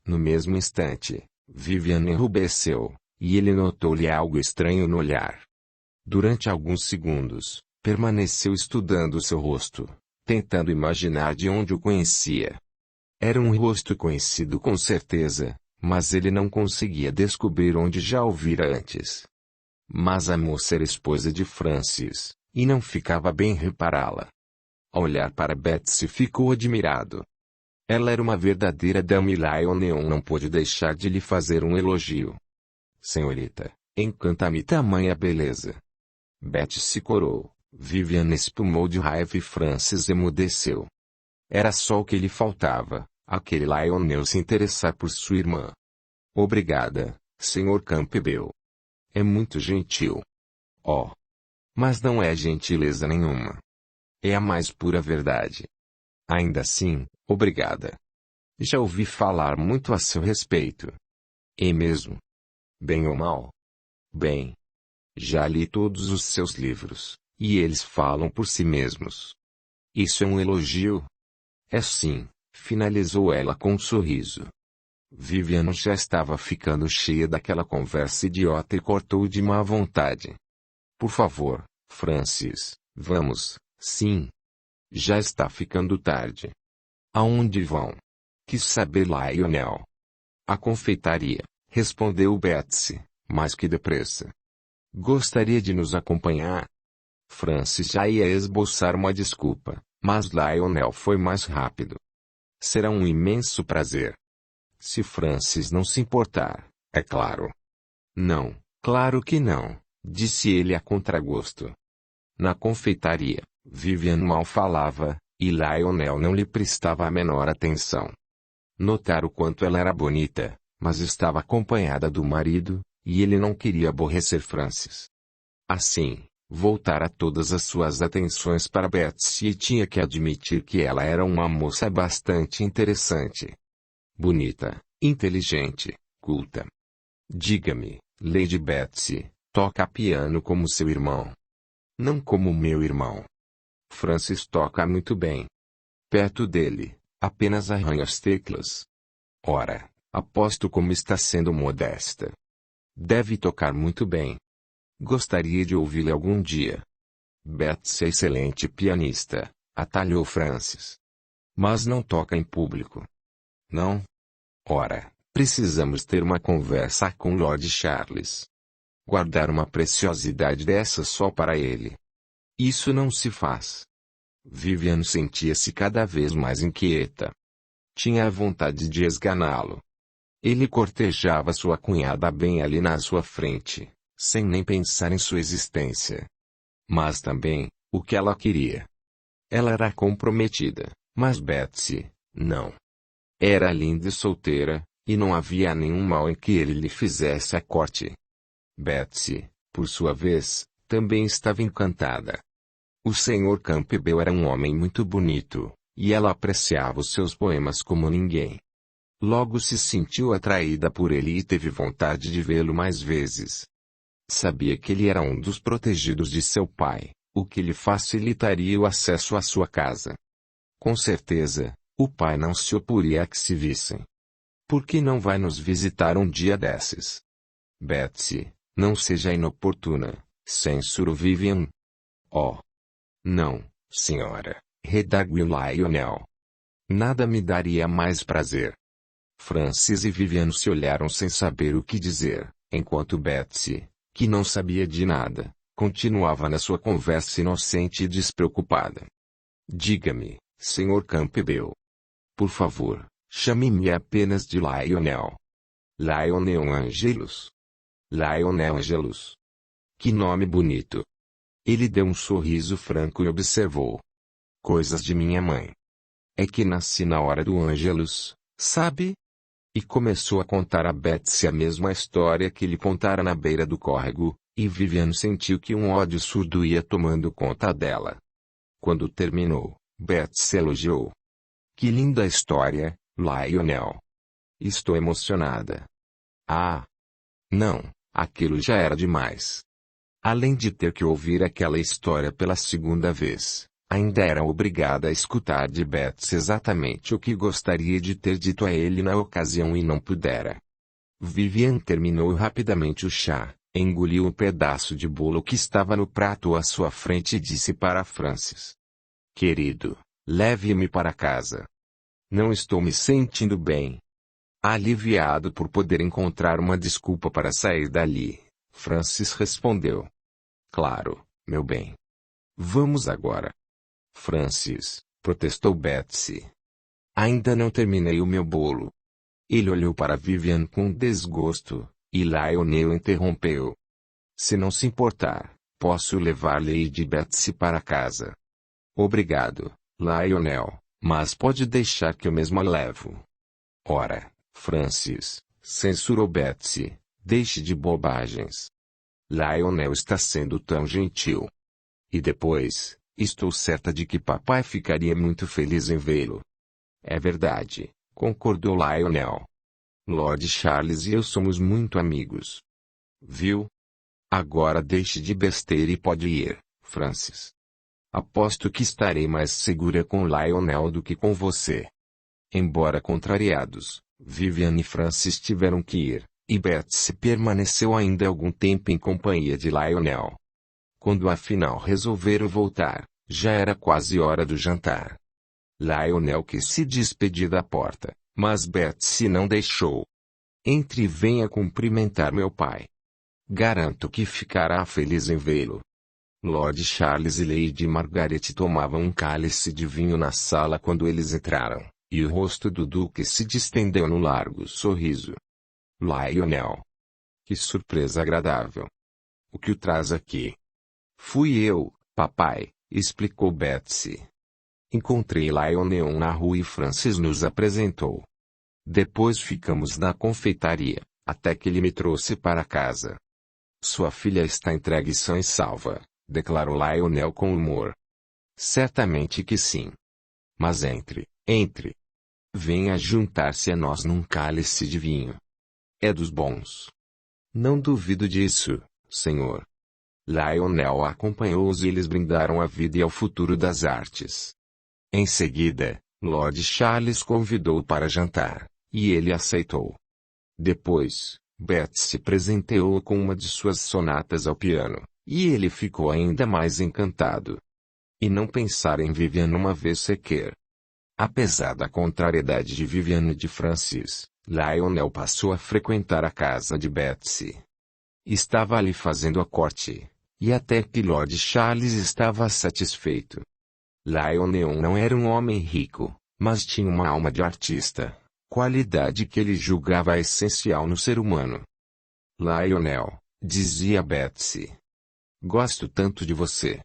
No mesmo instante, Vivian enrubesceu, e ele notou-lhe algo estranho no olhar. Durante alguns segundos, Permaneceu estudando seu rosto, tentando imaginar de onde o conhecia. Era um rosto conhecido com certeza, mas ele não conseguia descobrir onde já o vira antes. Mas a moça era esposa de Francis, e não ficava bem repará-la. Ao olhar para Betsy ficou admirado. Ela era uma verdadeira dama e Lionel não pôde deixar de lhe fazer um elogio. Senhorita, encanta-me tamanha beleza. Betsy se corou, Vivian espumou de raiva e Francis emudeceu. Era só o que lhe faltava, aquele Lionel se interessar por sua irmã. Obrigada, Sr. Campbell. É muito gentil. Oh. Mas não é gentileza nenhuma. É a mais pura verdade. Ainda assim, obrigada. Já ouvi falar muito a seu respeito. É mesmo? Bem ou mal? Bem. Já li todos os seus livros, e eles falam por si mesmos. Isso é um elogio? É sim, finalizou ela com um sorriso. Vivian já estava ficando cheia daquela conversa idiota e cortou de má vontade. Por favor, Francis, vamos, sim. Já está ficando tarde. Aonde vão? Quis saber Lionel. A confeitaria, respondeu Betsy, mais que depressa. Gostaria de nos acompanhar? Francis já ia esboçar uma desculpa, mas Lionel foi mais rápido. Será um imenso prazer. Se Francis não se importar, é claro. Não, claro que não, disse ele a contragosto. Na confeitaria, Vivian mal falava, e Lionel não lhe prestava a menor atenção. Notaram o quanto ela era bonita, mas estava acompanhada do marido, e ele não queria aborrecer Francis. Assim, voltara todas as suas atenções para Betsy e tinha que admitir que ela era uma moça bastante interessante. Bonita, inteligente, culta. Diga-me, Lady Betsy, toca piano como seu irmão? Não como meu irmão. Francis toca muito bem. Perto dele, apenas arranha as teclas. Ora, aposto como está sendo modesta. Deve tocar muito bem. Gostaria de ouvi-la algum dia. Betsy é excelente pianista, atalhou Francis. Mas não toca em público. Não? Ora, precisamos ter uma conversa com Lord Charles. Guardar uma preciosidade dessa só para ele. Isso não se faz. Vivian sentia-se cada vez mais inquieta. Tinha a vontade de esganá-lo. Ele cortejava sua cunhada bem ali na sua frente, sem nem pensar em sua existência. Mas também, o que ela queria. Ela era comprometida, mas Betsy, não. Era linda e solteira, e não havia nenhum mal em que ele lhe fizesse a corte. Betsy, por sua vez, também estava encantada. O Sr. Campbell era um homem muito bonito, e ela apreciava os seus poemas como ninguém. Logo se sentiu atraída por ele e teve vontade de vê-lo mais vezes. Sabia que ele era um dos protegidos de seu pai, o que lhe facilitaria o acesso à sua casa. Com certeza, o pai não se oporia a que se vissem. Por que não vai nos visitar um dia desses? Betsy, não seja inoportuna, censurou Vivian. Oh. Não, senhora, redarguiu Lionel. Nada me daria mais prazer. Francis e Vivian se olharam sem saber o que dizer, enquanto Betsy, que não sabia de nada, continuava na sua conversa inocente e despreocupada. Diga-me, Sr. Campbell. Por favor, chame-me apenas de Lionel. Lionel Angelus. Lionel Angelus. Que nome bonito. Ele deu um sorriso franco e observou. Coisas de minha mãe. É que nasci na hora do Angelus, sabe? E começou a contar a Betsy a mesma história que lhe contara na beira do córrego, e Vivian sentiu que um ódio surdo ia tomando conta dela. Quando terminou, Betsy elogiou. Que linda história, Lionel. Estou emocionada. Ah! Não, aquilo já era demais. Além de ter que ouvir aquela história pela segunda vez, ainda era obrigada a escutar de Betsy exatamente o que gostaria de ter dito a ele na ocasião e não pudera. Vivian terminou rapidamente o chá, Engoliu um pedaço de bolo que estava no prato à sua frente e disse para Francis: Querido, leve-me para casa. Não estou me sentindo bem. Aliviado por poder encontrar uma desculpa para sair dali, Francis respondeu: Claro, meu bem. Vamos agora. Francis, protestou Betsy. Ainda não terminei o meu bolo. Ele olhou para Vivian com desgosto, e Lionel interrompeu. Se não se importar, posso levar Lady Betsy para casa. Obrigado, Lionel, mas pode deixar que eu mesmo a levo. Ora, Francis, censurou Betsy, deixe de bobagens. Lionel está sendo tão gentil. E depois, estou certa de que papai ficaria muito feliz em vê-lo. É verdade, concordou Lionel. Lord Charles e eu somos muito amigos. Viu? Agora deixe de besteira e pode ir, Francis. Aposto que estarei mais segura com Lionel do que com você. Embora contrariados, Vivian e Francis tiveram que ir, e Betsy permaneceu ainda algum tempo em companhia de Lionel. Quando afinal resolveram voltar, já era quase hora do jantar. Lionel quis se despedir da porta, mas Betsy não deixou. Entre e venha cumprimentar meu pai. Garanto que ficará feliz em vê-lo. Lord Charles e Lady Margaret tomavam um cálice de vinho na sala quando eles entraram, e o rosto do duque se distendeu num largo sorriso. Lionel. Que surpresa agradável. O que o traz aqui? Fui eu, papai, explicou Betsy. Encontrei Lionel na rua e Francis nos apresentou. Depois ficamos na confeitaria, até que ele me trouxe para casa. Sua filha está entregue sã e salva, declarou Lionel com humor. Certamente que sim. Mas entre. Venha juntar-se a nós num cálice de vinho. É dos bons. Não duvido disso, senhor. Lionel acompanhou-os e eles brindaram à vida e ao futuro das artes. Em seguida, Lord Charles convidou-o para jantar, e ele aceitou. Depois, Betsy presenteou-o com uma de suas sonatas ao piano, e ele ficou ainda mais encantado. E não pensar em Vivian uma vez sequer. Apesar da contrariedade de Vivian e de Francis, Lionel passou a frequentar a casa de Betsy. Estava ali fazendo a corte, e até que Lord Charles estava satisfeito. Lionel não era um homem rico, mas tinha uma alma de artista, qualidade que ele julgava essencial no ser humano. Lionel, dizia Betsy. Gosto tanto de você.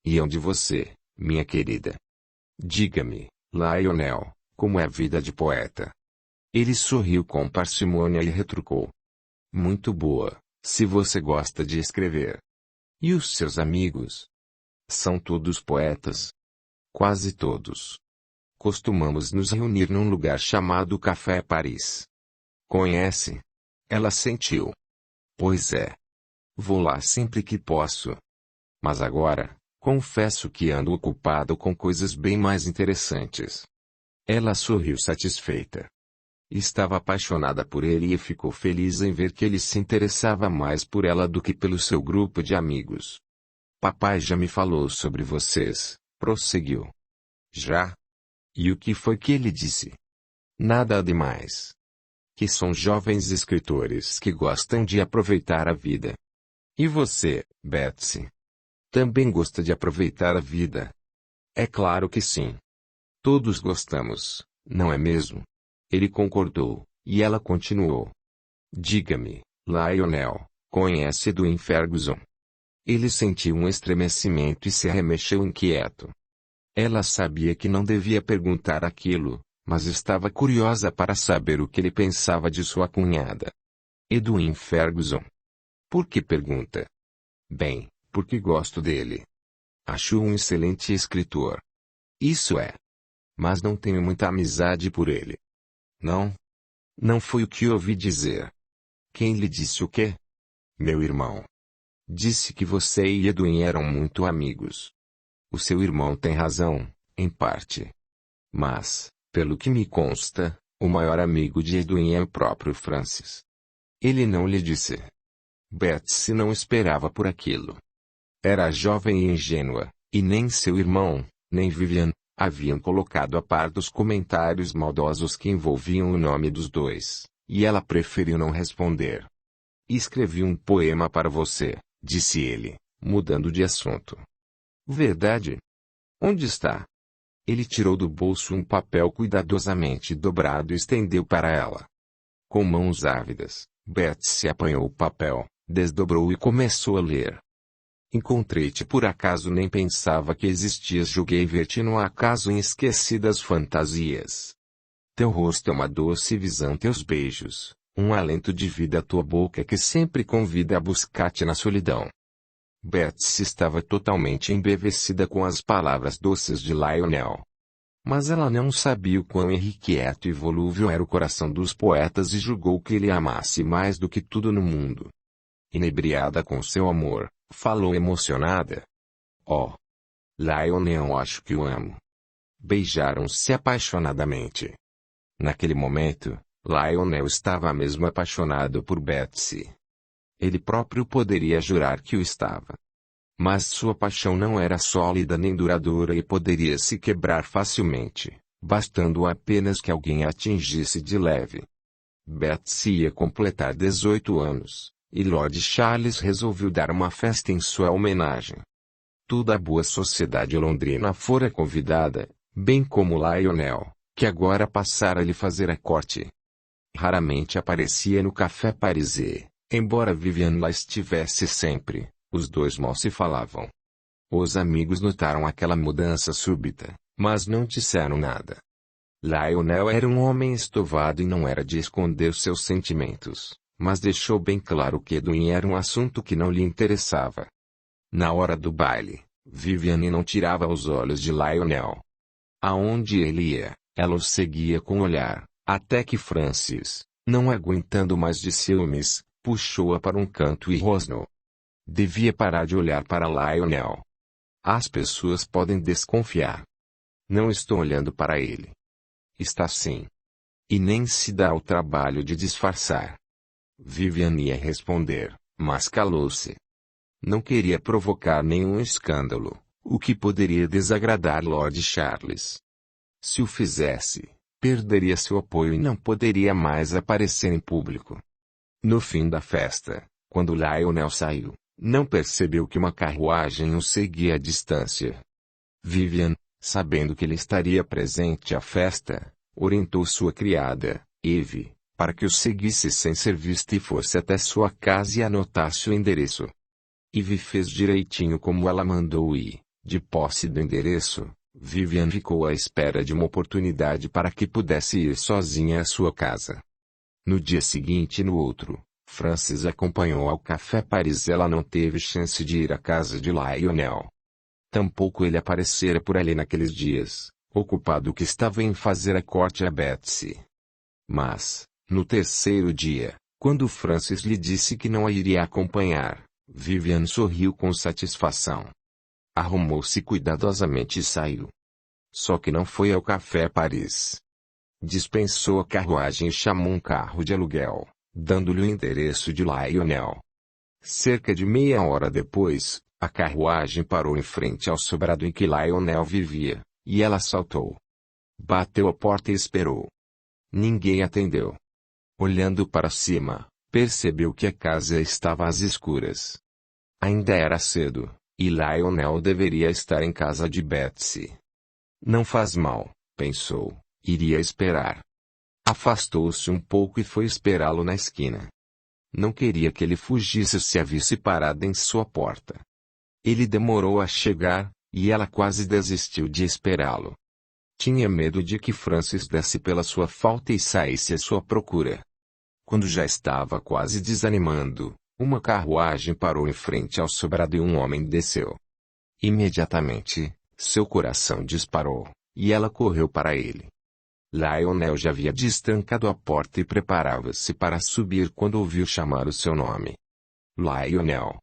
E eu de você, minha querida. Diga-me, Lionel, como é a vida de poeta? Ele sorriu com parcimônia e retrucou. Muito boa, se você gosta de escrever. E os seus amigos? São todos poetas? Quase todos. Costumamos nos reunir num lugar chamado Café Paris. Conhece? Ela sentiu. Pois é. Vou lá sempre que posso. Mas agora, confesso que ando ocupado com coisas bem mais interessantes. Ela sorriu satisfeita. Estava apaixonada por ele e ficou feliz em ver que ele se interessava mais por ela do que pelo seu grupo de amigos. Papai já me falou sobre vocês, prosseguiu. Já? E o que foi que ele disse? Nada demais. Que são jovens escritores que gostam de aproveitar a vida. E você, Betsy? Também gosta de aproveitar a vida? É claro que sim. Todos gostamos, não é mesmo? Ele concordou, e ela continuou. Diga-me, Lionel, conhece Edwin Ferguson? Ele sentiu um estremecimento e se arremexeu inquieto. Ela sabia que não devia perguntar aquilo, mas estava curiosa para saber o que ele pensava de sua cunhada. Edwin Ferguson. Por que pergunta? Bem, porque gosto dele. Acho um excelente escritor. Isso é. Mas não tenho muita amizade por ele. Não? Não foi o que ouvi dizer. Quem lhe disse o quê? Meu irmão. Disse que você e Edwin eram muito amigos. O seu irmão tem razão, em parte. Mas, pelo que me consta, o maior amigo de Edwin é o próprio Francis. Ele não lhe disse. Betsy não esperava por aquilo. Era jovem e ingênua, e nem seu irmão, nem Vivian, haviam colocado a par dos comentários maldosos que envolviam o nome dos dois, e ela preferiu não responder. Escrevi um poema para você, disse ele, mudando de assunto. Verdade? Onde está? Ele tirou do bolso um papel cuidadosamente dobrado e estendeu para ela. Com mãos ávidas, Betsy apanhou o papel, desdobrou e começou a ler. Encontrei-te por acaso, nem pensava que existias, julguei ver-te no acaso em esquecidas fantasias. Teu rosto é uma doce visão, teus beijos, um alento de vida, tua boca que sempre convida a buscar-te na solidão. Betsy estava totalmente embevecida com as palavras doces de Lionel. Mas ela não sabia o quão irrequieto e volúvel era o coração dos poetas e julgou que ele a amasse mais do que tudo no mundo. Inebriada com seu amor, falou emocionada. Oh! Lionel, acho que o amo. Beijaram-se apaixonadamente. Naquele momento, Lionel estava mesmo apaixonado por Betsy. Ele próprio poderia jurar que o estava. Mas sua paixão não era sólida nem duradoura e poderia se quebrar facilmente, bastando apenas que alguém a atingisse de leve. Betsy ia completar 18 anos, e Lord Charles resolveu dar uma festa em sua homenagem. Toda a boa sociedade londrina fora convidada, bem como Lionel, que agora passara a lhe fazer a corte. Raramente aparecia no Café Parisé, embora Vivian lá estivesse sempre. Os dois mal se falavam. Os amigos notaram aquela mudança súbita, mas não disseram nada. Lionel era um homem estovado e não era de esconder seus sentimentos, mas deixou bem claro que Edwin era um assunto que não lhe interessava. Na hora do baile, Viviane não tirava os olhos de Lionel. Aonde ele ia, ela o seguia com o olhar, até que Francis, não aguentando mais de ciúmes, puxou-a para um canto e rosnou. Devia parar de olhar para Lionel. As pessoas podem desconfiar. Não estou olhando para ele. Está sim. E nem se dá o trabalho de disfarçar. Vivian ia responder, mas calou-se. Não queria provocar nenhum escândalo, o que poderia desagradar Lord Charles. Se o fizesse, perderia seu apoio e não poderia mais aparecer em público. No fim da festa, quando Lionel saiu, não percebeu que uma carruagem o seguia à distância. Vivian, sabendo que ele estaria presente à festa, orientou sua criada, Eve, para que o seguisse sem ser vista e fosse até sua casa e anotasse o endereço. Eve fez direitinho como ela mandou e, de posse do endereço, Vivian ficou à espera de uma oportunidade para que pudesse ir sozinha à sua casa. No dia seguinte e no outro, Francis acompanhou ao Café Paris. Ela não teve chance de ir à casa de Lionel. Tampouco ele aparecera por ali naqueles dias, ocupado que estava em fazer a corte a Betsy. Mas, no terceiro dia, quando Francis lhe disse que não a iria acompanhar, Vivian sorriu com satisfação. Arrumou-se cuidadosamente e saiu. Só que não foi ao Café Paris. Dispensou a carruagem e chamou um carro de aluguel, dando-lhe o endereço de Lionel. Cerca de meia hora depois, a carruagem parou em frente ao sobrado em que Lionel vivia, e ela saltou. Bateu a porta e esperou. Ninguém atendeu. Olhando para cima, percebeu que a casa estava às escuras. Ainda era cedo, e Lionel deveria estar em casa de Betsy. Não faz mal, pensou, iria esperar. Afastou-se um pouco e foi esperá-lo na esquina. Não queria que ele fugisse se a visse parada em sua porta. Ele demorou a chegar, e ela quase desistiu de esperá-lo. Tinha medo de que Francis desse pela sua falta e saísse à sua procura. Quando já estava quase desanimando, uma carruagem parou em frente ao sobrado e um homem desceu. Imediatamente, seu coração disparou, e ela correu para ele. Lionel já havia destrancado a porta e preparava-se para subir quando ouviu chamar o seu nome. Lionel.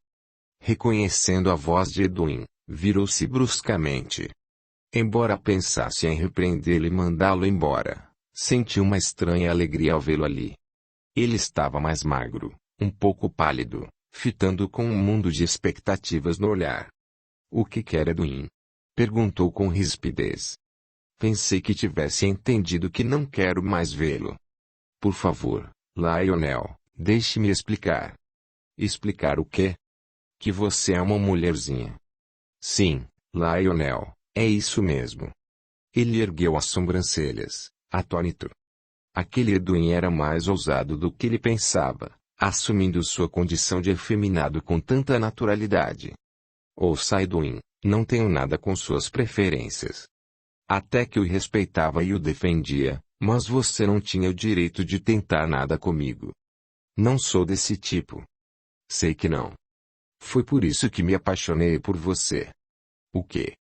Reconhecendo a voz de Edwin, virou-se bruscamente. Embora pensasse em repreendê-lo e mandá-lo embora, sentiu uma estranha alegria ao vê-lo ali. Ele estava mais magro, um pouco pálido, fitando com um mundo de expectativas no olhar. O que quer Edwin? Perguntou com rispidez. Pensei que tivesse entendido que não quero mais vê-lo. Por favor, Lionel, deixe-me explicar. Explicar o quê? Que você é uma mulherzinha. Sim, Lionel, é isso mesmo. Ele ergueu as sobrancelhas, atônito. Aquele Edwin era mais ousado do que ele pensava, assumindo sua condição de efeminado com tanta naturalidade. Ouça, Edwin, não tenho nada com suas preferências. Até que o respeitava e o defendia, mas você não tinha o direito de tentar nada comigo. Não sou desse tipo. Sei que não. Foi por isso que me apaixonei por você. O quê?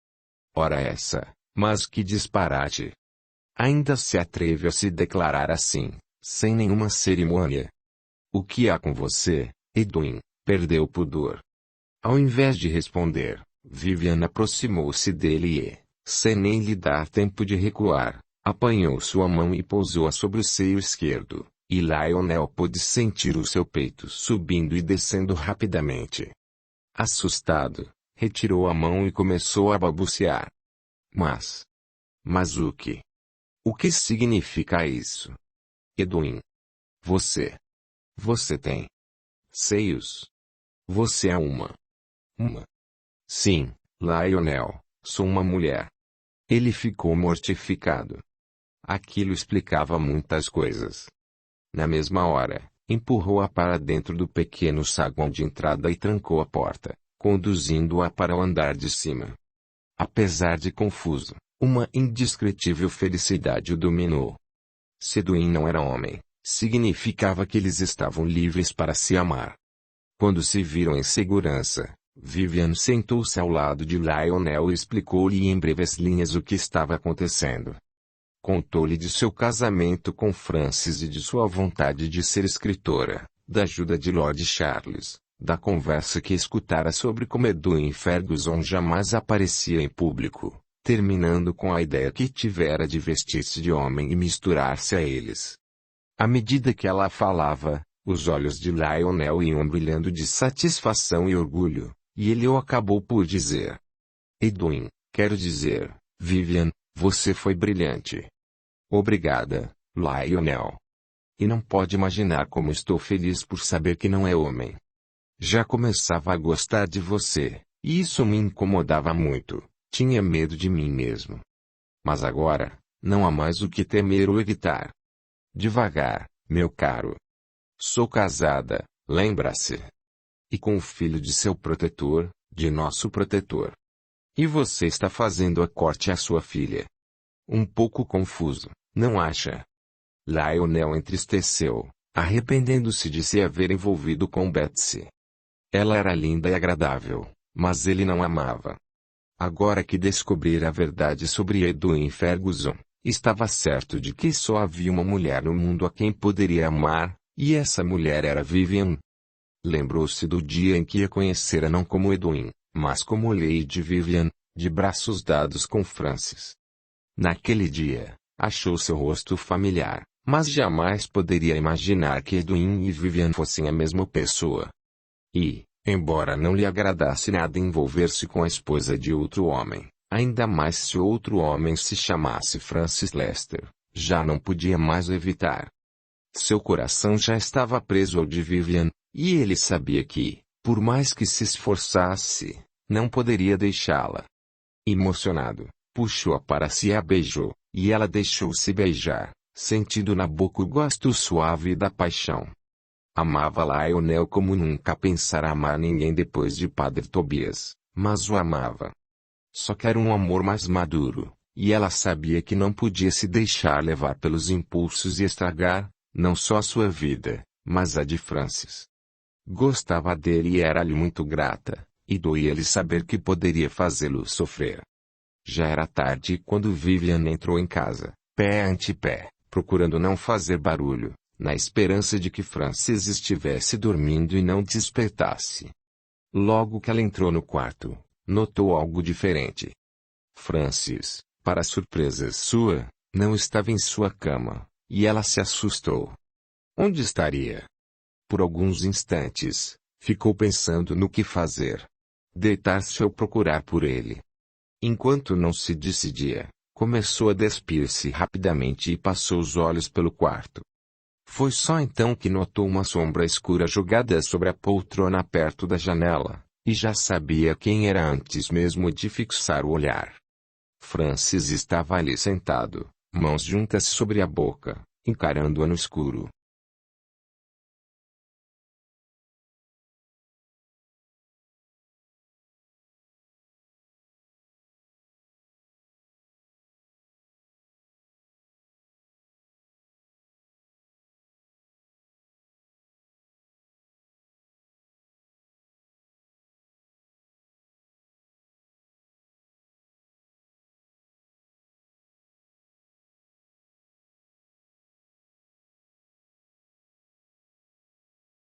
Ora essa, mas que disparate. Ainda se atreve a se declarar assim, sem nenhuma cerimônia. O que há com você, Edwin? Perdeu o pudor. Ao invés de responder, Vivian aproximou-se dele e, sem nem lhe dar tempo de recuar, apanhou sua mão e pousou-a sobre o seio esquerdo, e Lionel pôde sentir o seu peito subindo e descendo rapidamente. Assustado, retirou a mão e começou a balbuciar. Mas o que? O que significa isso? Edwin. Você tem seios. Você é uma. Sim, Lionel, sou uma mulher. Ele ficou mortificado. Aquilo explicava muitas coisas. Na mesma hora, empurrou-a para dentro do pequeno saguão de entrada e trancou a porta, conduzindo-a para o andar de cima. Apesar de confuso, uma indescritível felicidade o dominou. Se Edwin não era homem, significava que eles estavam livres para se amar. Quando se viram em segurança, Vivian sentou-se ao lado de Lionel e explicou-lhe em breves linhas o que estava acontecendo. Contou-lhe de seu casamento com Francis e de sua vontade de ser escritora, da ajuda de Lord Charles, da conversa que escutara sobre como Edwin Ferguson jamais aparecia em público, terminando com a ideia que tivera de vestir-se de homem e misturar-se a eles. À medida que ela falava, os olhos de Lionel iam brilhando de satisfação e orgulho, e ele o acabou por dizer. Edwin, quero dizer, Vivian, você foi brilhante. Obrigada, Lionel. E não pode imaginar como estou feliz por saber que não é homem. Já começava a gostar de você, e isso me incomodava muito, tinha medo de mim mesmo. Mas agora, não há mais o que temer ou evitar. Devagar, meu caro. Sou casada, lembra-se. E com o filho de seu protetor, de nosso protetor. E você está fazendo a corte à sua filha. Um pouco confuso, não acha? Lionel entristeceu, arrependendo-se de se haver envolvido com Betsy. Ela era linda e agradável, mas ele não amava. Agora que descobrira a verdade sobre Edwin Ferguson, estava certo de que só havia uma mulher no mundo a quem poderia amar, e essa mulher era Vivian. Lembrou-se do dia em que a conhecera não como Edwin, mas como Lady Vivian, de braços dados com Francis. Naquele dia, achou seu rosto familiar, mas jamais poderia imaginar que Edwin e Vivian fossem a mesma pessoa. E, embora não lhe agradasse nada envolver-se com a esposa de outro homem, ainda mais se outro homem se chamasse Francis Lester, já não podia mais evitar. Seu coração já estava preso ao de Vivian, e ele sabia que, por mais que se esforçasse, não poderia deixá-la. Emocionado, puxou-a para si e a beijou, e ela deixou-se beijar, sentindo na boca o gosto suave da paixão. Amava Lionel como nunca pensara amar ninguém depois de Padre Tobias, mas o amava. Só que era um amor mais maduro, e ela sabia que não podia se deixar levar pelos impulsos e estragar, não só sua vida, mas a de Francis. Gostava dele e era-lhe muito grata, e doía-lhe saber que poderia fazê-lo sofrer. Já era tarde quando Vivian entrou em casa, pé ante pé, procurando não fazer barulho, na esperança de que Francis estivesse dormindo e não despertasse. Logo que ela entrou no quarto, notou algo diferente. Francis, para surpresa sua, não estava em sua cama, e ela se assustou. Onde estaria? Por alguns instantes, Ficou pensando no que fazer. Deitar-se ou procurar por ele. Enquanto não se decidia, começou a despir-se rapidamente e passou os olhos pelo quarto. Foi só então que notou uma sombra escura jogada sobre a poltrona perto da janela, e já sabia quem era antes mesmo de fixar o olhar. Francis estava ali sentado, mãos juntas sobre a boca, encarando-a no escuro.